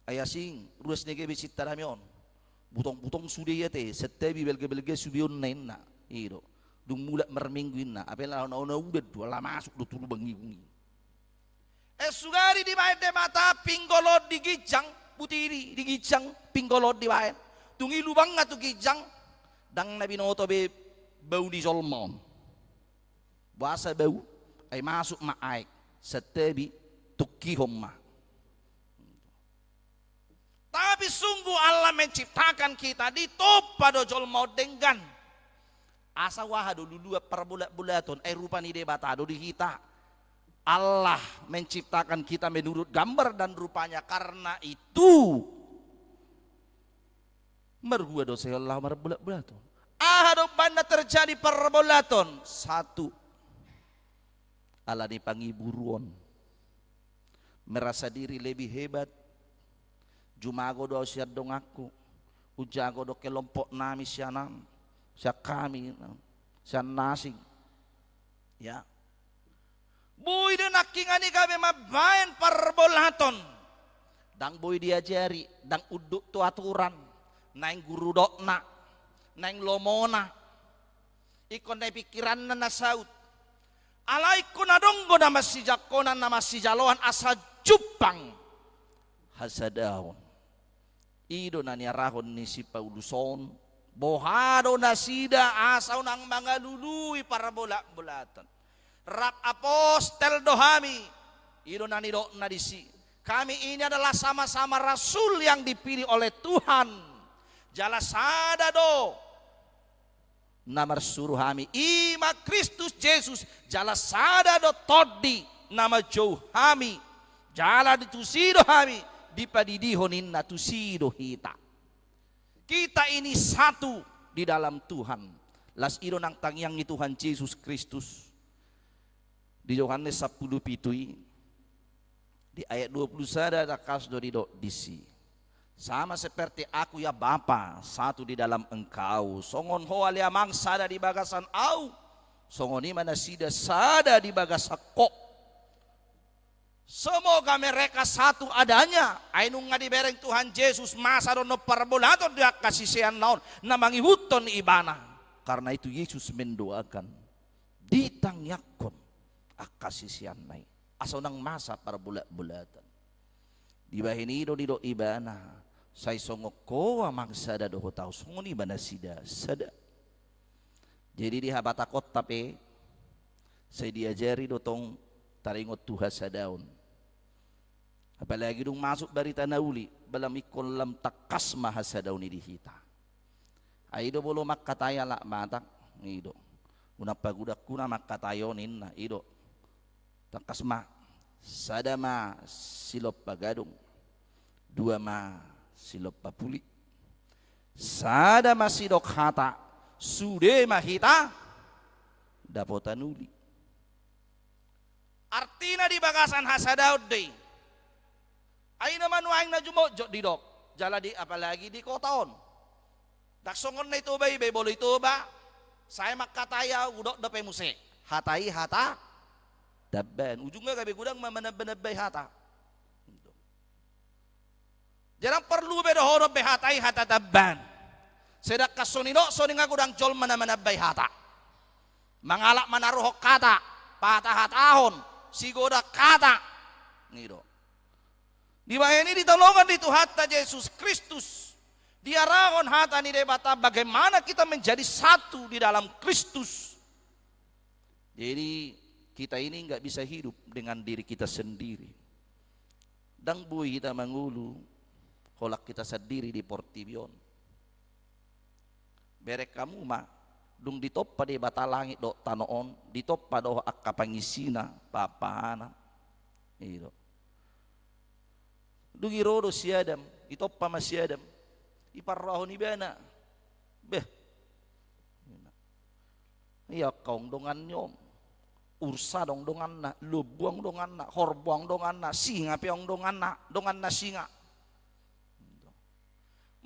ayasing ruas nege bisit taramion butong sude ya te setebi belge subion nainna iro dung mulak mermingguin na apela na udah dua lah masuk do lubang ngigungi sugari di bae de mata pinggolot di gijang butiri di gijang pinggolot di bae tungi lubang ngatu gijang dang nabi noto be bau di solmon bahasa bau ay masuk maaik setebi tuki homma tapi sungguh Allah menciptakan kita di topa do jolmo denggan asa wahado lulua perbulat-bulaton rupani debatado di kita Allah menciptakan kita menurut gambar dan rupanya karena itu mergua dosa Allah merbulat-bulaton mana terjadi perbolaton satu ala di pangiburuan merasa diri lebih hebat jumago do siad dong aku ujago do kelompok nami sianam sia kami sia nasing ya boy dan nakingani kami mabayan perbolaton dang boy diajari dang uduk tu aturan naing guru dokna neng lomona ikon na pikiran na nasaut alay ko na donggo na masijakonan na masijaloan asa jupang hasadaon Ido na niarahon ni si Pauluson, bohado na sida asaw ng mga lului para bulatan. Rak apostel dohami, ido na nido na disi. Kami ini adalah sama-sama rasul yang dipilih oleh Tuhan. Jala sada do namar suruh kami ima Kristus Yesus jala sada do todi nama jauh kami jala ditusido kami dipadidihonin na tusido hita. Kita ini satu di dalam Tuhan. Las iro nang tangyang ni Tuhan Yesus Kristus. Di Yohanes 10:7 di ayat 21 ada kasdo di disi. Sama seperti aku ya Bapa, satu di dalam engkau. Songon hoa liamang sada di bagasan au. Songon imana sida sada di bagasako. Semoga mereka satu adanya. Ainung nga dibereng Tuhan Yesus masa dono parabolaton dia kasisian naon na mangihuton ibana. Karena itu Yesus mendoakan ditangyakon akasisian nai. Aso nang masa parabulat-bulatan. Di bahini do ibana. Say songok ko amang sada do tau songon ibana sida sada. Jadi di habatakot tapi saya diajari dotong taringot Tuhan sadaun. Apalagi dong masuk barita nauli balam ikon lam takas mahasa daun di hita. Aido bolo makataya la matak ido. Una pagudak kuna makatayonin na ido. Takas ma sadama silop pagadong. Dua ma silop papuli. Sadama sidok hata sude mahita dapotanuli. Artina di bagasan hasadaud deh. Ay naman waing na jumojot di dok. Jala di apalagi di kotaon. Daksongon na ito ba ibe bolo ito ba? Saya makataya udok dape muse. Hatai hata daban. Ujungnya gabi gudang mamanab-banabay hata. Jarang perlu be dohoro be hatai hata daban. Sedak kasonido soni nga gudang jol manamanabay hata. Mangalak manaruhok kata. Patah hatahon. Sigoda kata. Ngido. Di bawah ini ditolongan di Tuhan Yesus Kristus. Diarahon hata ni debata bagaimana kita menjadi satu di dalam Kristus. Jadi kita ini nggak bisa hidup dengan diri kita sendiri. Dang bui kita mangulu, kolak kita sendiri di portibion. Berek kamu mah, dung ditoppa di bata langit do tanoon, ditoppa do akka pangisina papana. Itu. Dungi rodo si Adam, itoppa mas si Adam, iparahon ibana, beh, iya kaung dongan nyom, ursa dong dongan na, lubuang dongan na, horbuang dongan na, singa piang dongan na singa.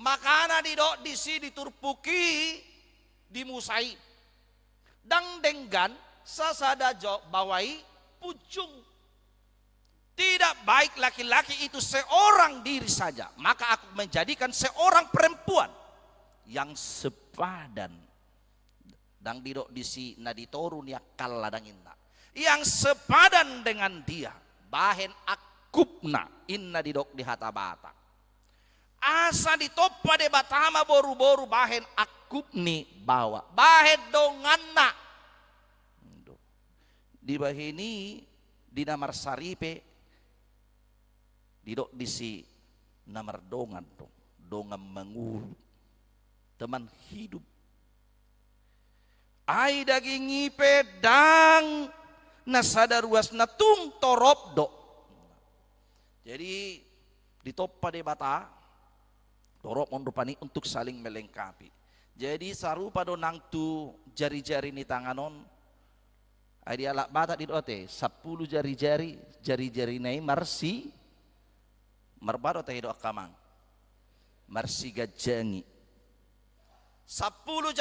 Makana di dok di si diturpuki, dimusai, dang denggan, sasadajo bawai pucung. Tidak baik laki-laki itu seorang diri saja. Maka aku menjadikan seorang perempuan yang sepadan. Dang didok disi naditorun ya kaladang inna. Yang sepadan dengan dia. Bahen akupna inna didok di hatabata. Asa ditoppa de batama boru-boru bahen akupni bawa. Bahen donganna. Di bahini di namar saripe didok disi namar dongan dong, dongan mangulu, teman hidup. Ai daging ngipe dang nasada ruas natung torop do. Jadi ditoppa de bata torop ondupani untuk saling melengkapi. Jadi sarupa do nang tu jari-jari ni tanganon. Ai dia lak bata di dote 10 jari-jari nai marsi marbaro tayo akamang marsi gajangi 10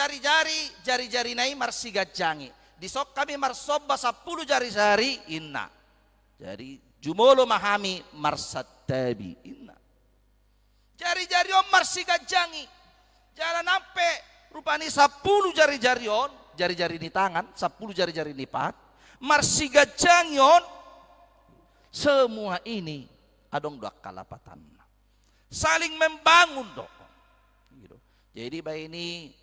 jari-jari nai marsi gajangi disok kami marsoba 10 jari-jari inna jadi jumolo mahami marsatabi inna jari-jari on marsi gajangi jalan nampe rupani 10 jari-jari on jari-jari di tangan 10 jari-jari lipat marsi gajangi on semua ini adong dua kalapatan. saling membangun dong. Gitu. Jadi bayi ini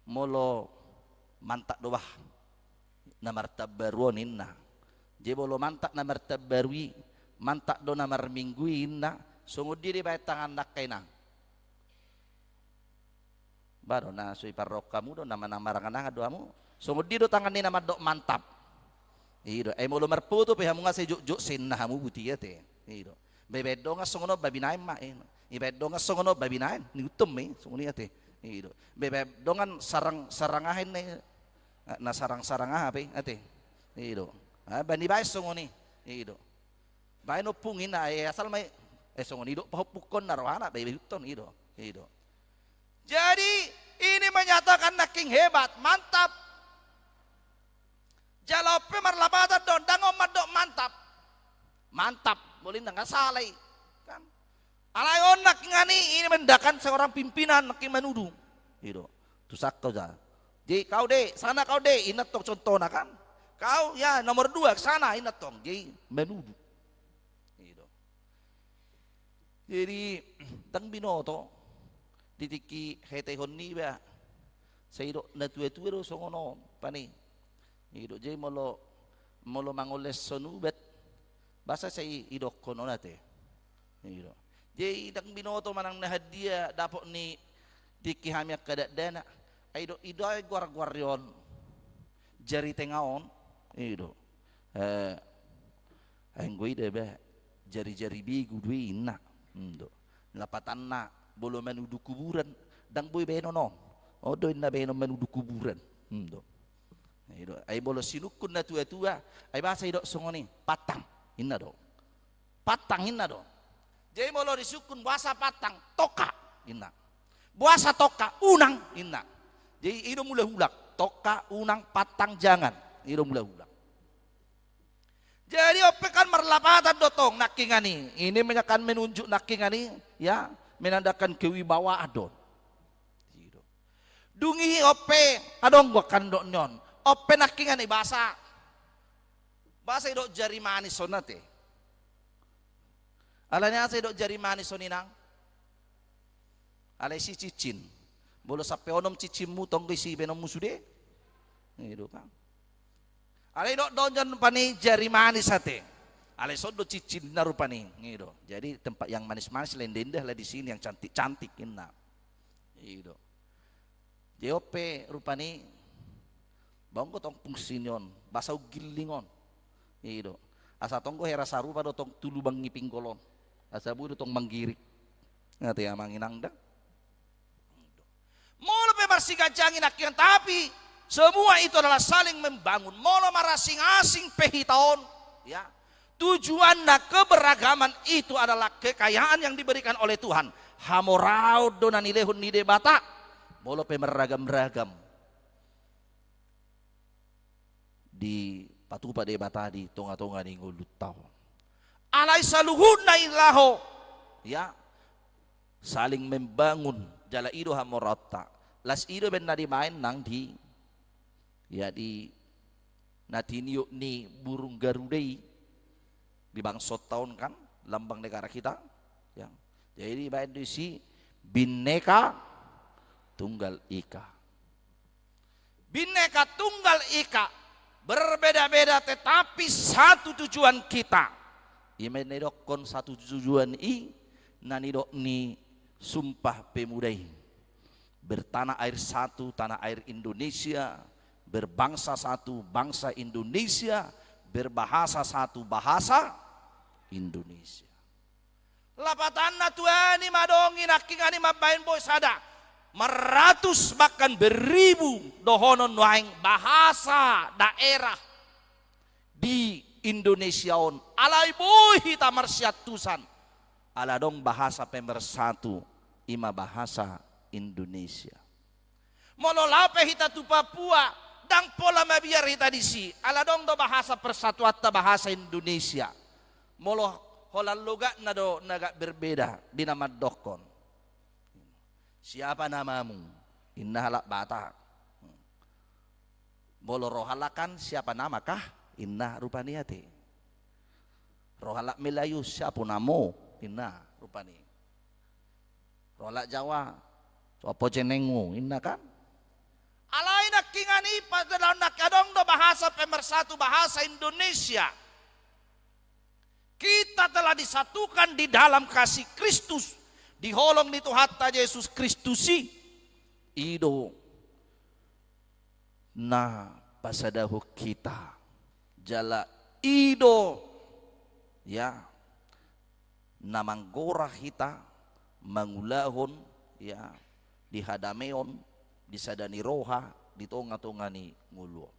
molo mantak doah namar tabaruan inna. Jadi molo mantak namar tabarui mantak do namar minggu inna. Sungguh diri bayi tangan nak kainang. Baru na sui parok kamu do nama rangan doamu. Sungguh diri do tangan ni nama dok mantap. Ido, molo merputu pe hamu ngase juk sinna hamu buti ya te. Ido. Bebedo nga songono babinain ma ibedo nga songono babinain ni utum sunguni ya te. Ido. Bebedo nga sarangahin na sarang-sarangah pe ate. Ido. Bani bay sunguni. Ido. Bay no pungin na asal may sunguni do pahupukon na rohana bebe uton ido. Ido. Jadi ini menyatakan naking hebat, mantap. Jalope marlabatan don dangom madok mantap boleh nggak salah kan alayon nak ngani ini mendakan seorang pimpinan naking menuduh itu tusak kau jah jadi kau deh sana kau deh inat tong contohnya kan kau ya nomor 2 ke sana inat tong jadi menuduh itu jadi tang binoto ditiki hete honni ba seido natu-tu songono pani ido jadi molo mangoles sonubat basa saya idok kono nate ido jadi dang binoto manang nahadia dapok ni dikihamyak kada dana ido ay guar-guarion jari tengaon ido anggo ide ba jari-jari bigu dui inna ido lapatanna bolo menudu kuburan dang boy beno no odo inna beno menudu kuburan ido ay bolo sinukun na tua-tua ay basa idok songoni patang inna do jadi bolo disukun bahasa patang toka inna bahasa toka unang inna jadi ido mulai hulak toka unang patang jangan ido mulai hulak jadi ope kan merlapatan dotong nakingani ini menyakan menunjuk nakingani ya menandakan kewibawaan don dungi ope adong gua kandok nyon ope nakingan bahasa idok jari manis sonate alanya asa idok jari manis soninang alay si cicin bolo sape onom cicimmu tonggo si benom musude itu kan alay idok donjon pani jari manis ate alay sodo cicin narupani gitu jadi tempat yang manis-manis lendendah lah di sini yang cantik-cantik inna itu JOP rupani bangko tong pungsinyon basau gilingon ido asa tonggo hera saru pada tong tulu bangi pinggolon asa bu tong manggirik ngate ya manginang da molo pe marsigajangin akian tapi semua itu adalah saling membangun molo marasing-asing pehitaon ya tujuan na keberagaman itu adalah kekayaan yang diberikan oleh Tuhan hamorau donan ilehun nide bata molo pe meragam-ragam di patupa de batadi tonga-tonga ni ngulutaw alay saluhud na ilaho ya saling membangun jala ido hamorata las ido ben nadi main nang di ya di natinyo ni burung garudei di bangsot tahun kan lambang negara kita ya jadi baik di si bineka tunggal ika berbeda-beda tetapi satu tujuan kita imenedokon satu tujuan nanidok ni sumpah pemudai bertanah air satu tanah air Indonesia berbangsa satu bangsa Indonesia berbahasa satu bahasa Indonesia lapatan natuani madongi nakingani mabain boy sada meratus bahkan beribu dohonon waing bahasa daerah di Indonesia on alai boy hita marsyatusan ala dong bahasa pemersatu ima bahasa Indonesia mololape hita tu Papua dang pola mabiar hita disi ala dong do bahasa persatuan bahasa Indonesia molo holal loga na do naga berbeda dinamad dokon siapa namamu inna halak bata bolo rohalakan siapa namakah inna rupaniate rohalak Melayu siapa namo inna rupani Rolak Jawa. So apa jenengu, ina kan? Alay nakingani padahal nakadong do bahasa pemersatu bahasa Indonesia. Kita telah disatukan di dalam kasih Kristus. Diholong di Tuhan Yesus Kristusi. Ido. Nah, pasadahu kita. Jala ido. Ya. Namanggora kita. Mangulahon. Ya. Dihadameon. Disadani roha. Ditonga-tongani nguluh.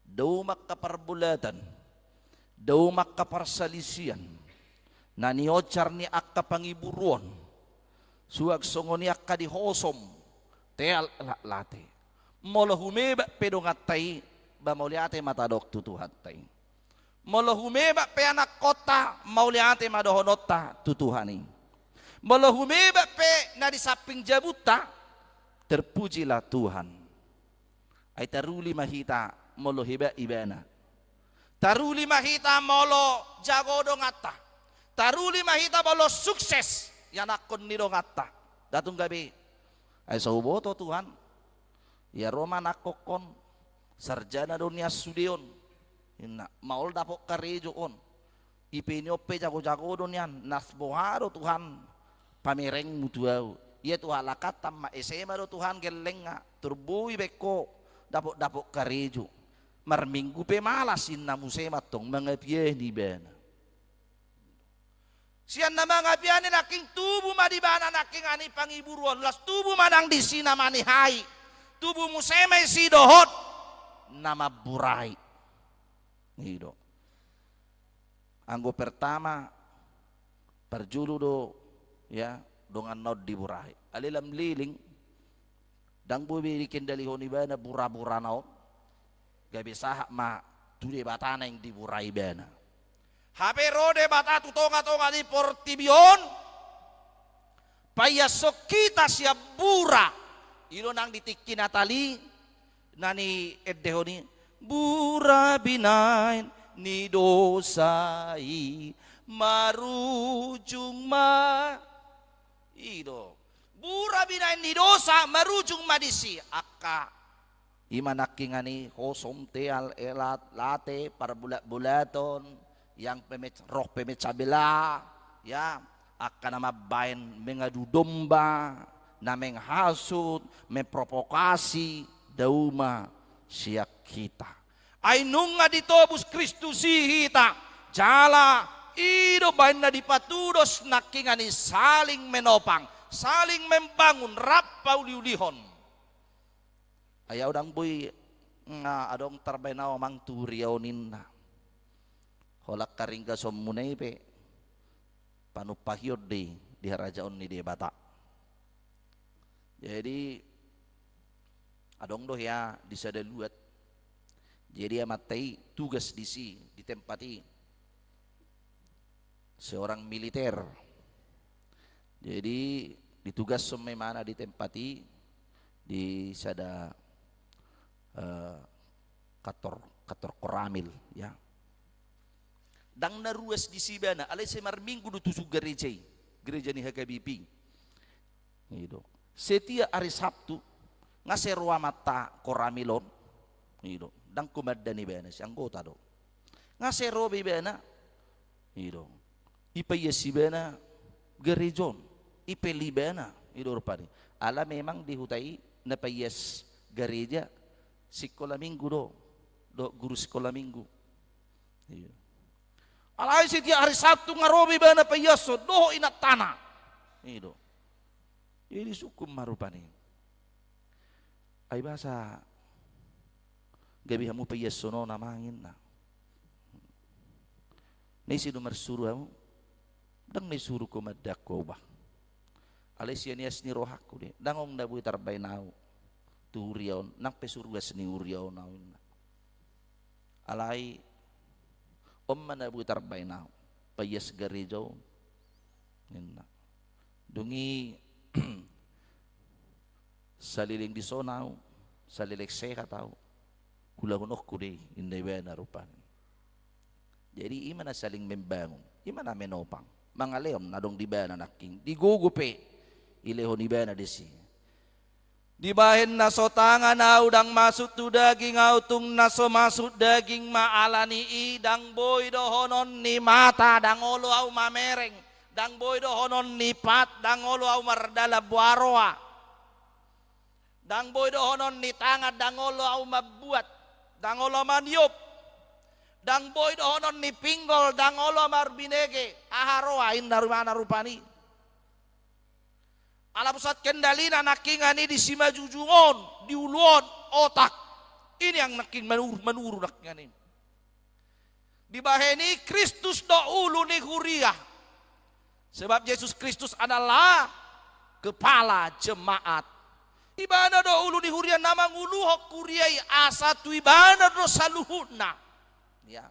Daumak kaperbulatan. Daumak kaparsalisian. Naniocar ni akka pangiburuan. Suag songo ni akka dihosom. Teal late. Molo humeba pedongatay. Ba mauliate matadok tutuhatay. Molo humeba pe anak kota. Mauliate madohonota tutuhani. Molo humeba pe na di saping jabuta. Terpujilah Tuhan. Ay taruli mahita molo hiba ibana. Taruli mahita molo jago dongata. Taruli mahita molo sukses yanakon ni dongata. Datung gabi ay sa uboto Tuhan. Ya Roma nakokon sarjana dunia sudion. Ina maul dapok karejo on. Ipinyope jago-jago donian nasboharo Tuhan pamereng mutuau. Iya Tuhan lakatam ma esema do Tuhan gelenga turbui beko dapok karejo. Marminggu pe malasin na musema tong mga piye ni bena. Siyan na mga piye ni naking tubo madibana naking ani pangiburuan. Las tubo madang di sinamani hai. Tubo musema si dohot na maburay. Ngido. Anggo pertama perjulu do ya dongan nod di buray. Alilam liling dang bubi kendalihon ibana bura-bura naon. Gabi sahak ma tude batana yang diburai bana. Habe rode bata tutonga-tonga di portibion. Payasok kita siap bura. Ilo nang ditiki Natali. Nani edehoni. Bura binain ni dosai. Marujung ma. Ilo. Bura binain ni dosa. Marujung madisi. Akka. Imanaking ani kosom teal elat late para bulat-bulaton yang roh pemecabela ya akan nama bain mengadu domba nameng hasut memprovokasi dauma siak kita ainunga ditobus Kristus hita jala ido bain na dipatudos naking ani saling menopang saling membangun rapau liulihon. Ayaw dang boy nga adong tarbay na mang turiyaw ninna. Holak karing ka somunay pe. Panupahyod di harajaon ni de bata. Jadi adong doh ya disadaluat. Jadi amatay tugas ditempati seorang militer. Jadi ditugas sememana ditempati di sada kator koramil ya dang naruas di sibana alay sa marminggu do tusug gereja ni HKBP gitu setia hari Sabtu nga serwa mata koramilon gitu dang kumadda ni bana si anggota do nga sero bana gitu ipaya si bana gerejon ipeli bana itu rupani ala memang dihutai na payas gereja sekolah minggu do guru sekolah minggu. Iya. Alay setiap hari Sabtu ngarobi bana payaso do inat tanah. Itu. Jadi sukum marupani. Ay basa gabi hamu payaso no namangin na. Nisi do marsuru hamu dang ni suru ko madako ba. Alay siya nias ni rohaku de dangong dabuy tarbay nao. Uriyaw nang pesurgas ni uriyaw na alay mana butar bay na payas garijaw dungi saliling disonaw saliling sehat tau kulahunok ko di inday ba na rupan jadi imana saling membangun imana menopang mga leon na dong di ba na naking digugupe ilehon ibana desi. Dibahen na so tangan na udang masuk tu daging autung na so masuk daging maalani idang boy dohonon ni mata dang olo au mamereng dang boy dohonon ni pat dang olo au mardala buaroa dang boy dohonon ni tangan dang olo au mabuat dang olo maniup dang boy dohonon ni pinggol dang olo marbinege aharoa in narumana rupani ala pusat kendalina nakingani di sima jujungon di uluon otak ini yang naking menuru nakingani di baheni Kristus do ulu ni huriah sebab Yesus Kristus adalah kepala jemaat ibana do ulu ni huriah nama nguluhok kuriai asa tu ibana do saluhuna ya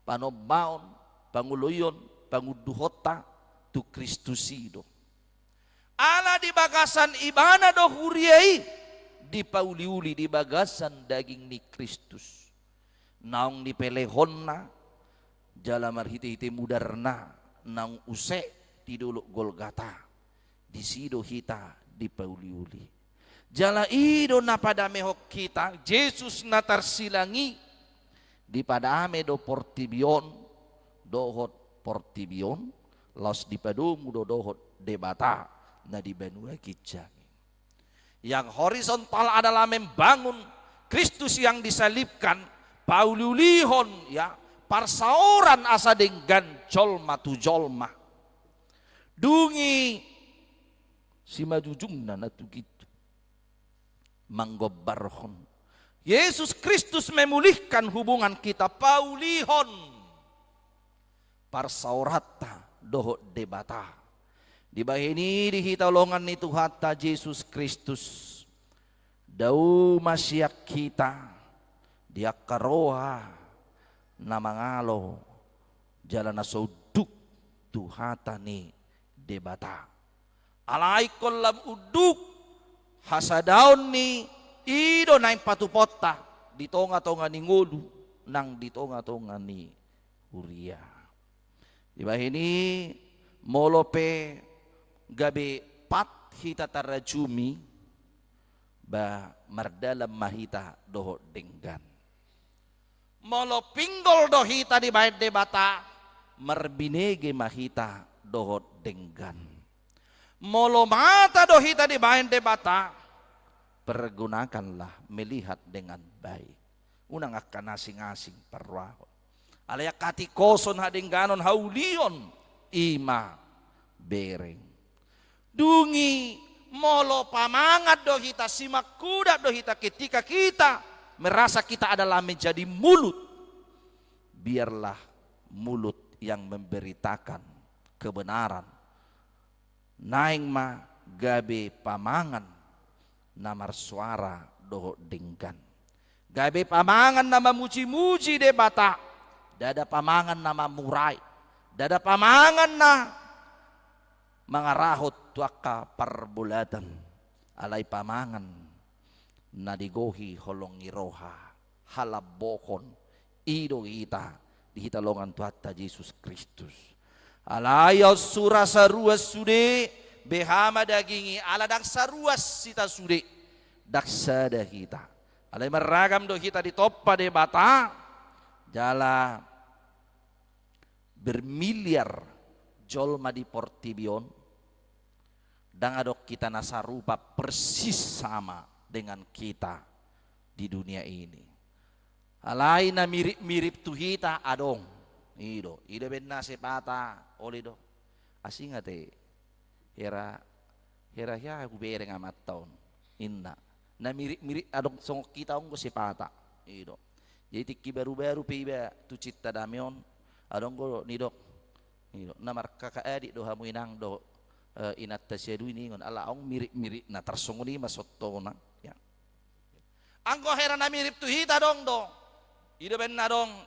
panobaon panguloyon panguduhota tu Kristusido ala di bagasan ibana do huriai di pauliuli di bagasan daging ni Kristus naung di pelehonna jalamar hiti mudarna naung use di dulu Golgata di sido hita di pauliuli jala ido na pada mehok kita Yesus na tarsilangi di pada ame do portibion dohot portibion los di padumu do dohot debata na di benua kijangi yang horizontal adalah membangun Kristus yang disalibkan paululihon ya parsauran asa dengan jolma tu jolma dungi si majujungna na tu gitu manggobarhon Yesus Kristus memulihkan hubungan kita paulihon parsaurata doho debata di bahini di hitolongan ni Tuhata Yesus Kristus dau masyak kita dia karoha na mangalo jalan nasuduk Tuhata ni debata alai kolam uduk hasadaon ni ido naing patupota di tonga-tonga ni ngulu nang di tonga-tonga ni Uria di bahini molope gabe pat hita tarajumi ba mardalam mahita doho denggan molo pinggol do hita di bayad debata marbinege mahita doho denggan molo mata do hita di bayad debata pergunakanlah melihat dengan baik unang akan asing-asing parwaho alaya kati koson hadengganon haulion ima bereng dungi molo pamangat do hita simak kuda do hita ketika kita merasa kita adalah menjadi mulut biarlah mulut yang memberitakan kebenaran naing ma gabe pamangan namar suara doho denggan gabe pamangan nama muji-muji debata dada pamangan nama murai dada pamangan na mangarahot tuaka parbulatan alai pamangan na digohi holong iroha halabokon ido ita di hitalongan Tuhata Yesus Kristus alayaw surasa ruas sude behama dagingi ala daksa ruas sita sude daksa dah kita alai meragam do kita ditoppa de bata jala bermiliar jolma di portibion dan adok kita nasarupa persis sama dengan kita di dunia ini alai na mirip-mirip tuhita adong ido benna sepata olido asingate hera ya aku bereng amat tahun inna na mirip adong song kita onggo sepata ido jadi tiki baru piba tu cita damion adong go nidok namar kakak adik do hamuinang do inat tasyadu ini ngon ala ong mirip na tarsongoni masotona ya anggo hera na mirip tu hita dong do ido benna dong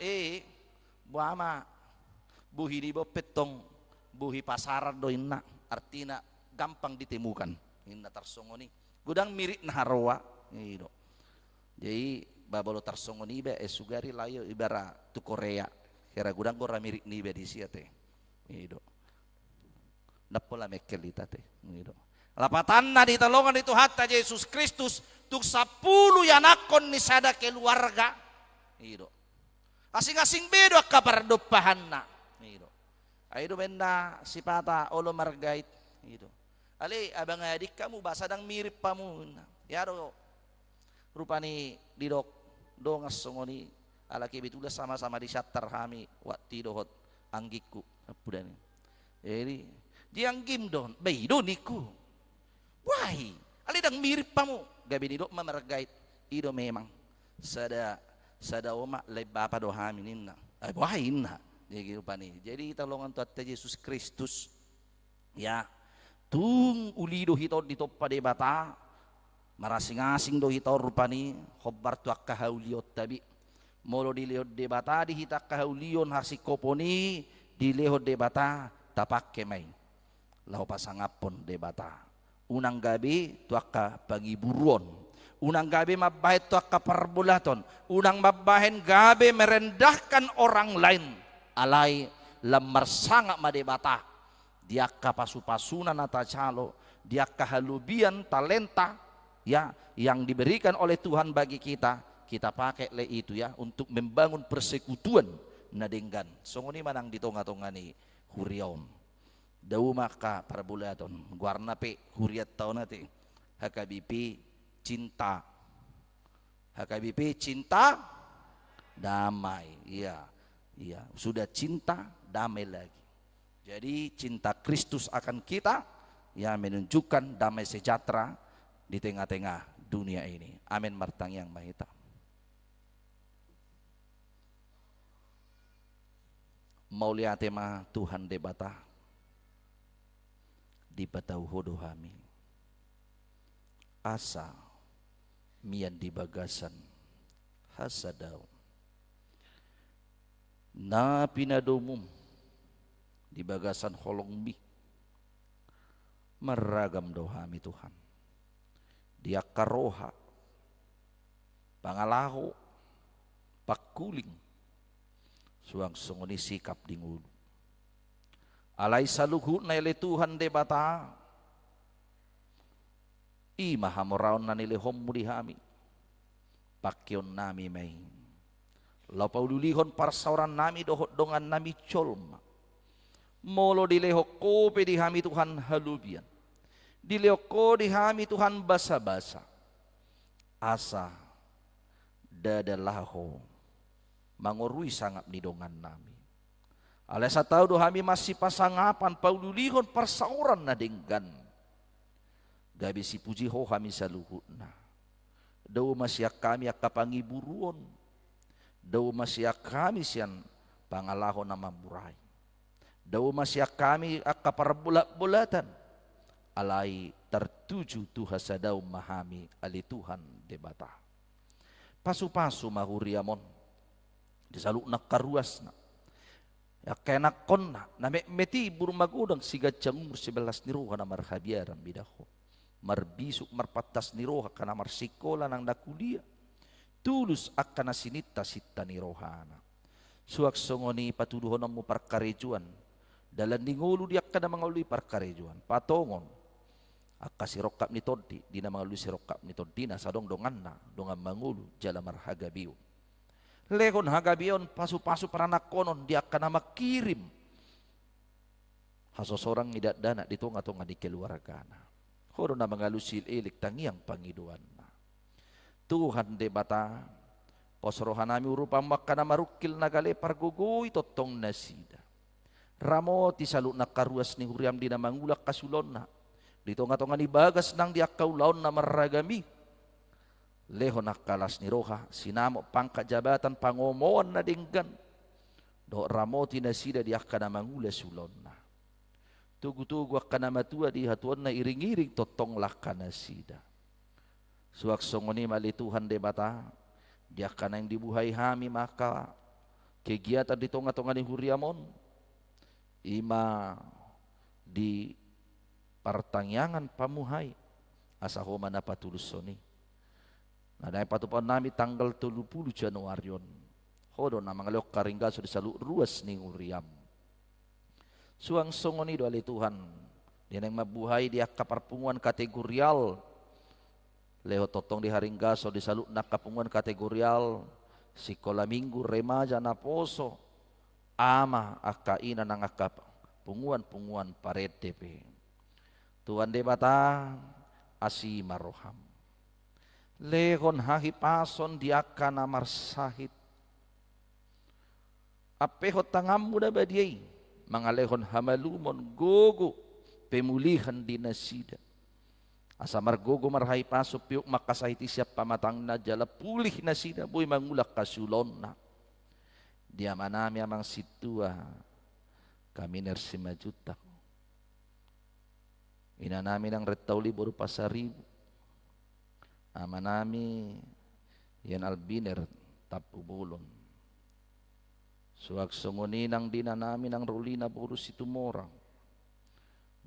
buama buhi di bopetong buhi pasaran do inna artina gampang ditemukan inna tarsongoni gudang mirip na harwa ido jadi babalo tarsongoni be sugari layo ibara tu Korea kira gudang gora mirip ni be di siate ido Napola mekelita te. Gitu. Lapatan na ditalongan itu hatta Yesus Kristus tuk 10 yanakon ni sada keluarga. Gitu. Asing-asing bedo kapardopahan na. Gitu. Aido benda sipata olo margait. Gitu. Ali abang adik kamu basadang mirip pamu. Yaro rupani didok dongas songoni alaki bitulah sama-sama di syattar hami waktu dohot anggiku apudani. Jadi diang gim don beido niku. Wahai, ali dang mirip pamu. Gabi didok mamargait ido memang sada oma lay bapa do hami ninna. Ay wahai inna. Jadi rupani. Jadi talongan Tuhan Yesus Kristus ya tung ulido hito dito pada bata marasing-asing do hito rupani khobar tu akahauliot tabi molo dilihat debata di hita kahaulion hasikoponi dilihat debata tapakke mai lau pasangapon debata unang gabi tu akka pangiburuon unang gabi mabahit tu akka perbulaton unang mabahen gabi merendahkan orang lain alai lamar sanga madebata dia kapasu-pasunan nata calo dia kehalubian talenta ya yang diberikan oleh Tuhan bagi kita pakai le itu ya untuk membangun persekutuan nadenggan songoni manang ditonga-tongani huriaon dau maka perbulaton guarna pe huriat tau nate HKBP cinta damai iya sudah cinta damai lagi. Jadi cinta Kristus akan kita ya menunjukkan damai sejahtera di tengah-tengah dunia ini. Amin martang yang mahita. Maulia tema Tuhan debata di batau hodo hami. Asa mian di bagasan hasadau. Na pinadomum di bagasan holongbi meragam dohami Tuhan dia karoha pangalaho pakuling suang songoni sikap dingulu alai saluhu naile Tuhan debata imaha moraon nanile hommu dihami pakyon nami mai lau paululihon parsauran nami dohot dongan nami colma molo dilehoko pe dihami Tuhan halubian dilehoko dihami Tuhan basa-basa asa dadalaho mangorui sangap nidongan nami alesa tahu dohami masih pasangapan paululihon persauran nadenggan gabi si puji ho hami saluhutna dau masih kami akapangiburuon dau masih kami sian pangalaho nama murai dau masih kami akka perbulat-bulatan alai tertuju Tuhan sadau mahami ali Tuhan debata pasu-pasu mahuriamon disaluk nak karuasna ya kenak konna na meti burung magudang siga cangur 11 niroha na marhabiaran bidaho marbisuk marpatas niroha kana marsikola nang dakulia tulus akkana sinita sitta nirohana suak songoni patuduhon mo parkarejuan dalam ningulu dia kada mangalui parkarejuan patongon akka sirokap ni toddi dina mangalui sirokap ni toddina sadong donganna dongan mangulu jala marhagabiu lehon hagabion pasu-pasu paranak konon dia kana makirim hasosorang idat dana di tonga-tonga di keluargana hodo na mangalusil ilik tangiang pangiduanna Tuhan debata posrohanami urupa makana marukil nagale pargugui totong nasida ramo tisaluk nakaruas ni huriam dina mangulak kasulonna di tonga-tonga ni bagas nang dia kaulaon na maragami leho nakalas ni roha sinamo pangkat jabatan pangomoan na dinggan do ramo tinasida dia kana mangula sulonna tugu-tugu kana matua di hatuan na iring-iring totong lakana sida suak songoni mali Tuhan debata dia kana yang dibuhai hami maka kegiatan di tonga-tonga ni huriamon ima di partangyangan pamuhay asaho mana patulus soni nadai patupan nami tanggal 30 Januarion hodo na mga leok karingga so disalu ruas ni uriam suang songoni do ali Tuhan Dia yang mabuhay dia kaparpunguan kategorial. Leho totong di Haringgaso di saluk na kapunguan kategorial. Sikola minggu remaja na poso. Ama akaina ng punguan-punguan paretepe. Tuan de bata asi maroham. Lehon hahipason diaka na marsahit. Apehot tangamu na badiay. Mga lehon hamalumon gogo pemulihan dinasida. Asa margogo marhay paso piyok makasahiti siya pamatang na jala pulih na sida boy mangulak kasulon na. Dia manami amang situa kami nersima juta. Ina namin ang retauli baru pasaribu. Ama nami yan albiner tapu bolon. Suwag sunguni nang dina namin ang rulina baru situmorang.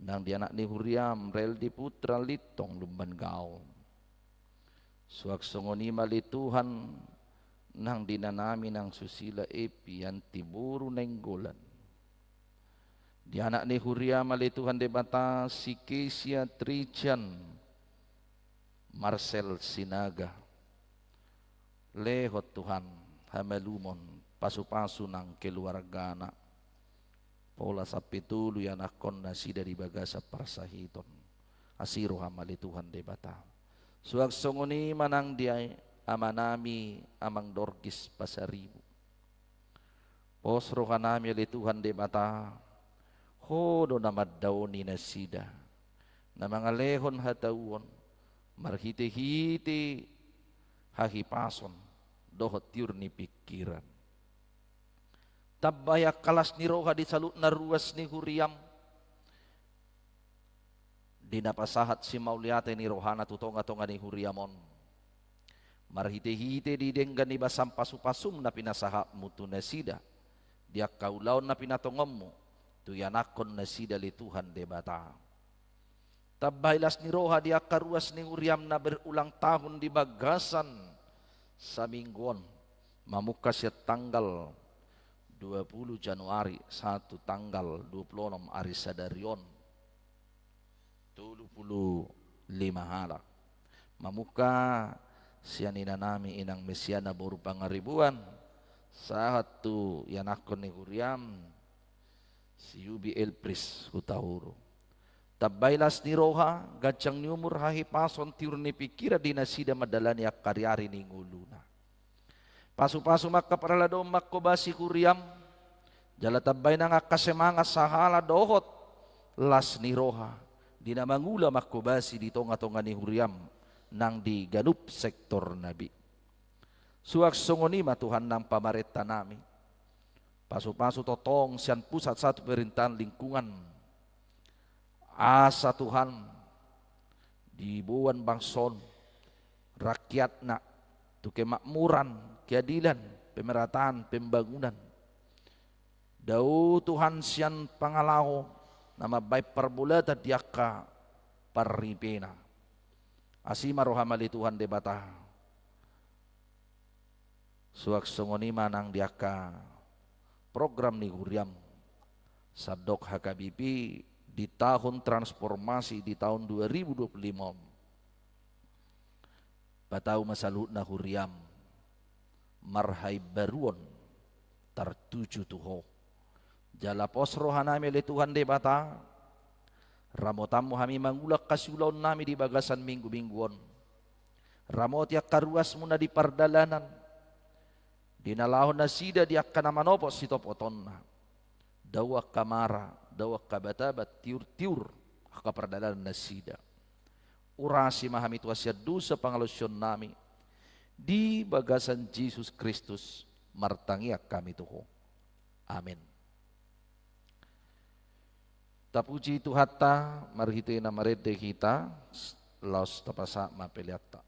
Nang di anak ni Huriam, rel di putra litong lumban gao. Suwag sunguni malituhan nang dina namin ang susila epi yan tiburu nenggolan. Di anak ni Huriam malituhan de bata si Kesia Trijan Marcel Sinaga. Lehot Tuhan hamalumon pasu-pasu ng keluargana. Pola sa pitulo yan akon na si dari bagasa parsahiton. Asiro hamalituhan de bata. Suwag sunguni manang diay amanami amang dorkis pasaribu. Posro kanami alituhan de bata. Hodo na maddaw ni nasida. Na mga lehon hatawon. Marhiti-hiti hahipason. Dohot tiur ni pikiran. Tabaya kalas ni roha di salut na ruas ni Huriam. Dinapasahat si Mauliate ni rohana tutonga-tonga ni Huriamon. Marhite-hite di denggan ni basam pasu-pasum na pinasahap mutu na sida. Dia kaulaw na pinatongom mo. Tuyanakon na sida li Tuhan de bata. Tabailas ni roha dia karuas ni Huriam na berulang tahun di bagasan sa mingguan. Mamuka siya tanggal 20 Januari 1 tanggal 26 ari sadarion 35 halak. Mamuka siya ninanami inang Mesiana baru pangaribuan saat tu yanakon ni Huriam si Yubi Elpris hutahuro. Tabailas ni roha gajang nyumur hahipason tiur ni pikira dinasida madalani akaryari ni nguluna. Pasu-pasu makaparalado makobasi Huriam. Jala tabay na nga kasemanga sahala dohot. Las ni roha. Di na mangula makobasi dito nga tonga ni Huriam. Nang di ganup sektor nabi. Suwag sungoni matuhan ng pamareta nami. Pasu-pasu totong siyan pusat satu perintahan lingkungan. Asa Tuhan. Di buwan bangson. Rakyat na. Tu kemakmuran, keadilan, pemerataan, pembangunan. Dau Tuhan sian pangalaho nama baik perbulatan diaka paripena. Asima rohamali Tuhan debata. Suak songoni manang diaka program ni Huriam Sadok HKBP di tahun transformasi di tahun 2025. Batau masalut na Huriam marhay baruon tartuju tuho jala posro hanami le Tuhan de bata ramotamu hami mangulak kasulaon nami di bagasan minggu-mingguon ramot yak karuas muna di pardalanan dinalahon na sida di akkana manopo sitopoton na dawa kamara dawa kabatabat tiur-tiur kapardalanan na sida urasi mahami tuasya dosa pangalusyon nami di bagasan Jesus Kristus martangiak kami tuho. Amin. Tapuji Tuhata marhite na marede kita laos tapasa mapeliata.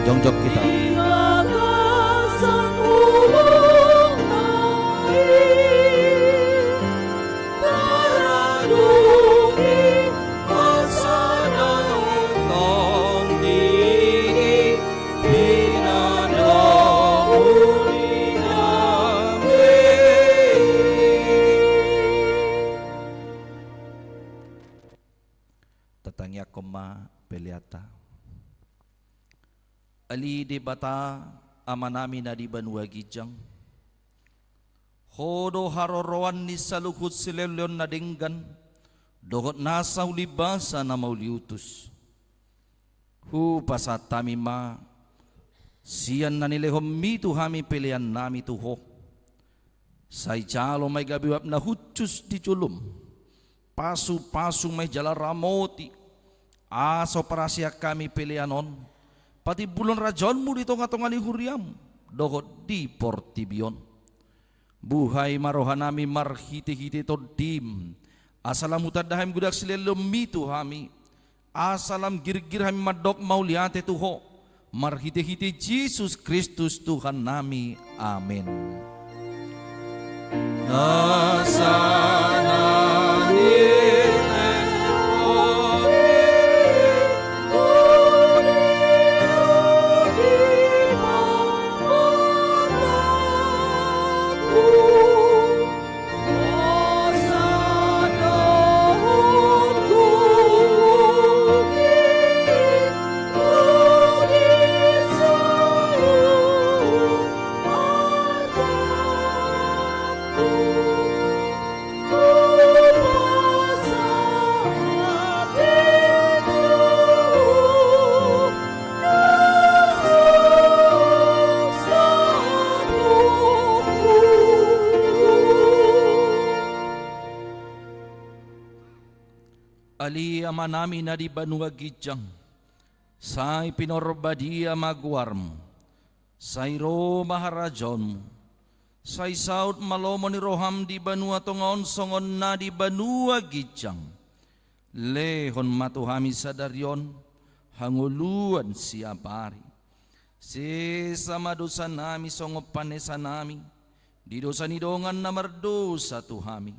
Jongjok kita. Tatangya koma peliata. Ali di bata amanami na di banua gijang. Hodo haroroan ni saluhut silelyon na dinggan. Dogot nasa ulibasa na mauliutus. Hu pasatami ma. Siyan na nilehom mitu hami pilihan nami tuho. Say jalo may gabiwap na hutsus di culum. Pasu-pasu may jala ramoti. Aso para siya kami pilihanon. Pati bulan rajonmu dito nga tongali huriam. Dogot di portibion. Buhay marohan nami marhiti-hiti to dim. Asalam utadahim gudak silelom mitu hami. Asalam girgir hami madok mauliate tuho. Marhiti-hiti Jesus Kristus Tuhan nami. Amin. Ali amanami na di banua gijang. Say pinorbadia magwarm. Say ro maharajon. Say saut malomo ni roham di banua tongon songon na di banua gijang. Lehon matuhami sadaryon. Hanguluan siapari. Sesama dosa nami songop panesa nami. Di dosa nidongan na mardosa tuhami.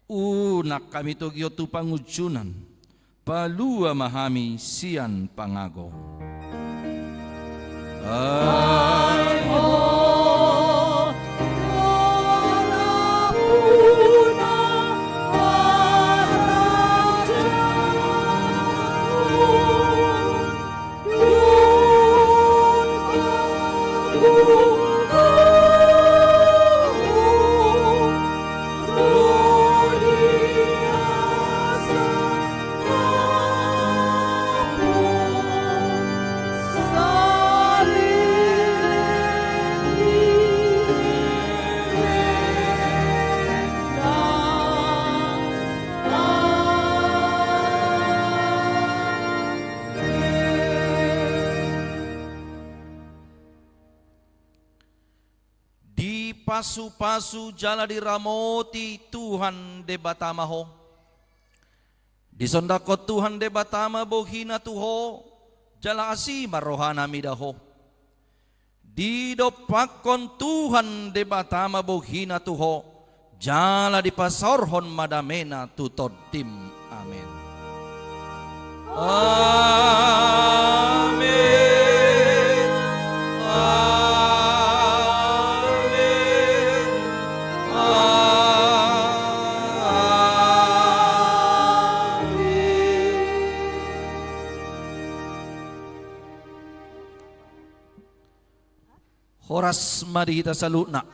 Unak kami to giyotu pangujunan, palua mahami sian pangago. Pasu-pasu jala diramoti Tuhan de batamaho. Disondako Tuhan de batama bohina tuho jala asima rohana midaho. Didopakon Tuhan de batama bohina tuho jala dipasorhon madamena tutodim. Amin. Amin. Amin. Horas marihita salutna.